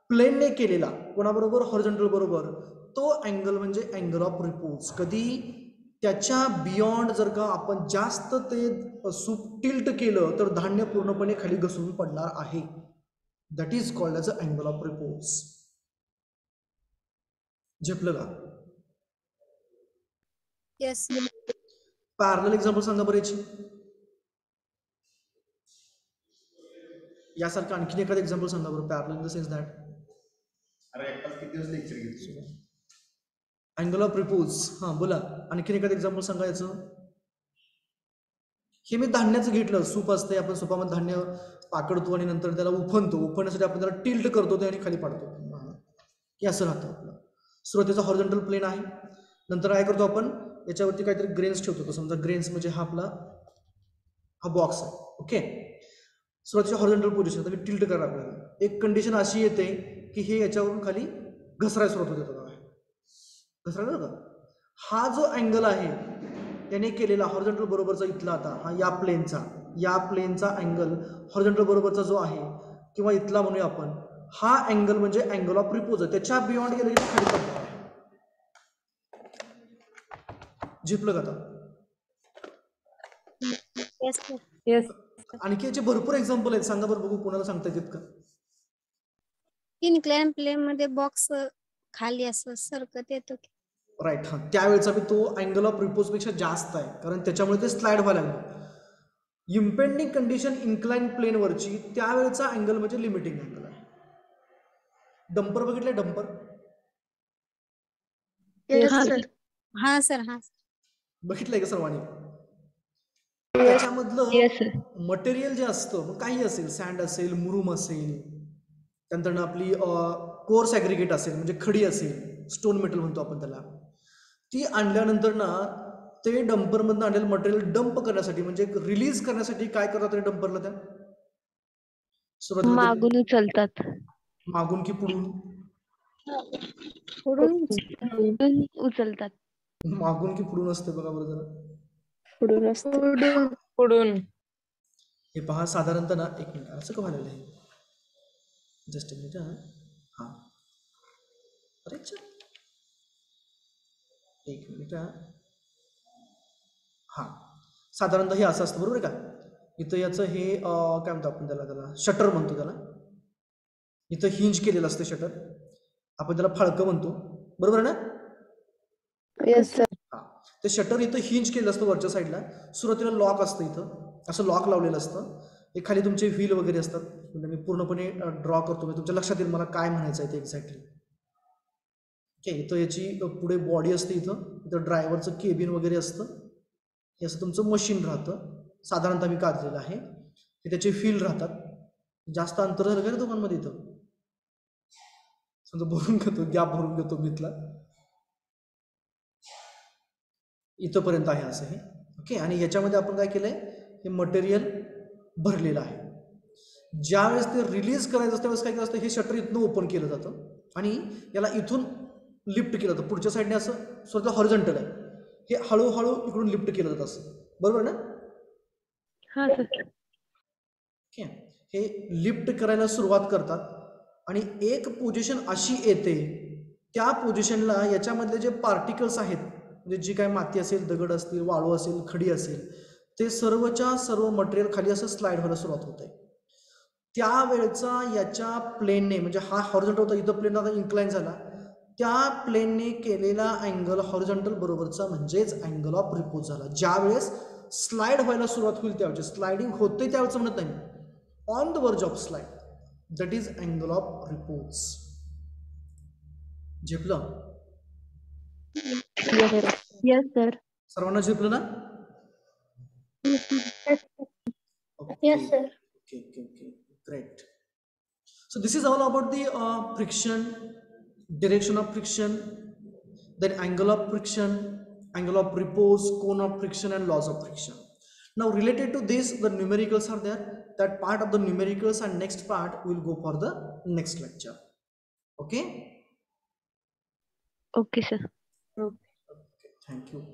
प्लेनने केलेला कोणाबरोबर, हॉरिझॉन्टल बरोबर, तो अँगल म्हणजे अँगल ऑफ रिपोज. कधी त्याच्या बियॉन्ड जर का आपण जास्त ते सूप टिल्ट केलं तर धान्य पूर्णपणे खाली घसरून पडणार आहे. That is called as a angle of repose. झेपलं का? येस पॅरलल एक्झाम्पल सांगा बरं याची. यासारखं आणखीन एखादं एक्झाम्पल सांगा बरं, parallel in the sense that angle of repose. हां बोला, आणखीन एखादं एक्झाम्पल सांगा याचं. हे मी धान्याचं घेतलं, सूप असते, आपण सुपामध्ये धान्य पाकडतो आणि नंतर त्याला उफणतो, उफणण्यासाठी आपण त्याला टिल्ट करतो ते आणि खाली पाडतो. हे असं राहतं आपलं. सुरुवातीचा हॉरिझॉन्टल प्लेन आहे, नंतर काय करतो आपण, याच्यावरती काहीतरी ग्रेन्स ठेवतो. समजा ग्रेन्स म्हणजे हा आपला हा बॉक्स आहे. ओके, सुरुवातीच्या हॉरिझॉन्टल पोझिशन, आता टिल्ट करा आपल्याला. एक कंडिशन अशी येते की हे याच्यावरून खाली घसरायला सुरुवात होते. घसरायला का, हा जो अँगल आहे त्याने केलेला हॉरिझॉन्टल बरोबरचा इथला, आता हा या प्लेनचा अँगल हॉरिझॉन्टल बरोबरचा जो आहे, किंवा इथला म्हणूया आपण, हा अँगल म्हणजे अँगल ऑफ रिपोज आहे. त्याच्या बियॉन्ड गेलं की खाली पडतो. झिपलं का आता? Yes sir. येस. आणखी याचे भरपूर एक्झाम्पल आहेत, सांगा बरं बघू, कोणाला सांगता येतात का? इनक्लाइन प्लेन मध्ये बॉक्स खाली असं सरकत येतो की. राईट, हां, त्यावेळेचा बी तो अँगल ऑफ रिपोज पेक्षा जास्त आहे, कारण त्याच्यामुळे ते स्लाइड व्हायला लागलं. इम्पेंडिंग कंडिशन इन्क्लाइन प्लेनवरची, त्यावेळेचा अँगल म्हणजे लिमिटिंग अँगल आहे. डंपर बघितलंय, डंपर Yes, हा sir. हा सर. हा बघितलंय का सर्वांनी? Yes. त्याच्यामधलं मटेरियल जे असतं, मग काही असेल, सँड असेल, मुरुम असेल, त्यानंतर आपली कोर्स ॲग्रिगेट असेल म्हणजे खडी असेल, स्टोन मेटल म्हणतो आपण त्याला, ती आणल्यानंतर ना ते डंपरमधनं आणलेलं मटेरियल डंप करण्यासाठी म्हणजे रिलीज करण्यासाठी काय करतात ते डंपरला? त्या सुरुवातीला मागून उचलतात. मागून की पुढून? पुढून पुढून उचलतात. मागून की पुढून असते बघा बरं जरा. पुढून असते. पुढून. हे पहा, साधारणतः ना, एक मिनिट, असं का व्हायला आहे, जस्ट एक मिनिट. हां, अरे एक मिनिट. हां, साधारणतः हे असं असतं, बरोबर आहे का? इथं याचं हे काय म्हणतो आपण त्याला शटर म्हणतो त्याला. इथं हिंज केलेलं असतं शटर, आपण त्याला फाळकं म्हणतो, बरोबर आहे ना? Yes, sir. हां, ते शटर इथं हिंज केलेलं असतं वरच्या साईडला. सुरुवातीला लॉक असतं, इथं असं लॉक लावलेलं असतं. हे खाली तुमचे व्हील वगैरे असतात. म्हणजे मी पूर्णपणे ड्रॉ करतो, म्हणजे तुमच्या लक्षात येईल मला काय म्हणायचं आहे ते एक्झॅक्टली. ओके, इथं याची पुढे बॉडी असते, इथं ड्रायव्हरचं केबिन वगैरे असतं. हे असं तुमचं मशीन राहतं, साधारणतः मी काढलेलं आहे. हे त्याचे व्हील राहतात. जास्त अंतर झालं का रे दोघांमध्ये? इथं समजा भरून घेतो, गॅप भरून घेतो मी इथला, इथंपर्यंत आहे असं हे. ओके, आणि याच्यामध्ये आपण काय केलंय, हे मटेरियल भरलेलं आहे. ज्यावेळेस ते रिलीज करायचं असतं त्यावेळेस काय केलं असतं, हे शटर इथनं ओपन केलं जातं आणि याला इथून लिफ्ट केलं जातं. पुढच्या साईडने असं स्वतः हॉरिझॉन्टल आहे, हे हळूहळू इकडून लिफ्ट केलं जातं असं, बरोबर ना? हा सर. ओके, हे लिफ्ट करायला सुरुवात करतात आणि एक पोझिशन अशी येते, त्या पोझिशनला याच्यामधले जे पार्टिकल्स आहेत, म्हणजे जी काय माती असेल, दगड असतील, वाळू असेल, खडी असेल, ते सर्वच्या सर्व मटेरियल खाली असं स्लाइड व्हायला सुरुवात होते. त्यावेळेचा याच्या प्लेनने, म्हणजे हा हॉरिझॉन्टल होता, इथं प्लेन आता इन्क्लाइन झाला, त्या प्लेनने केलेला अँगल हॉरिझॉन्टल बरोबरचा म्हणजेच अँगल ऑफ रिपोज झाला. ज्यावेळेस स्लाइड व्हायला सुरुवात होईल त्यावेळेस, स्लाइडिंग होते त्यावेळेस म्हणत नाही, on the verge of slide, that is angle of repose. झेपलं? Yes sir. सर्वांना झेपलं ना? Yes, sir. Okay, great. So this is all about the friction, direction of friction, then angle of friction, angle of repose, cone of friction, and laws of friction. Now related to this, the numericals are there. That part of the numericals and next part will go for the next lecture. Okay. Okay, sir. Thank you.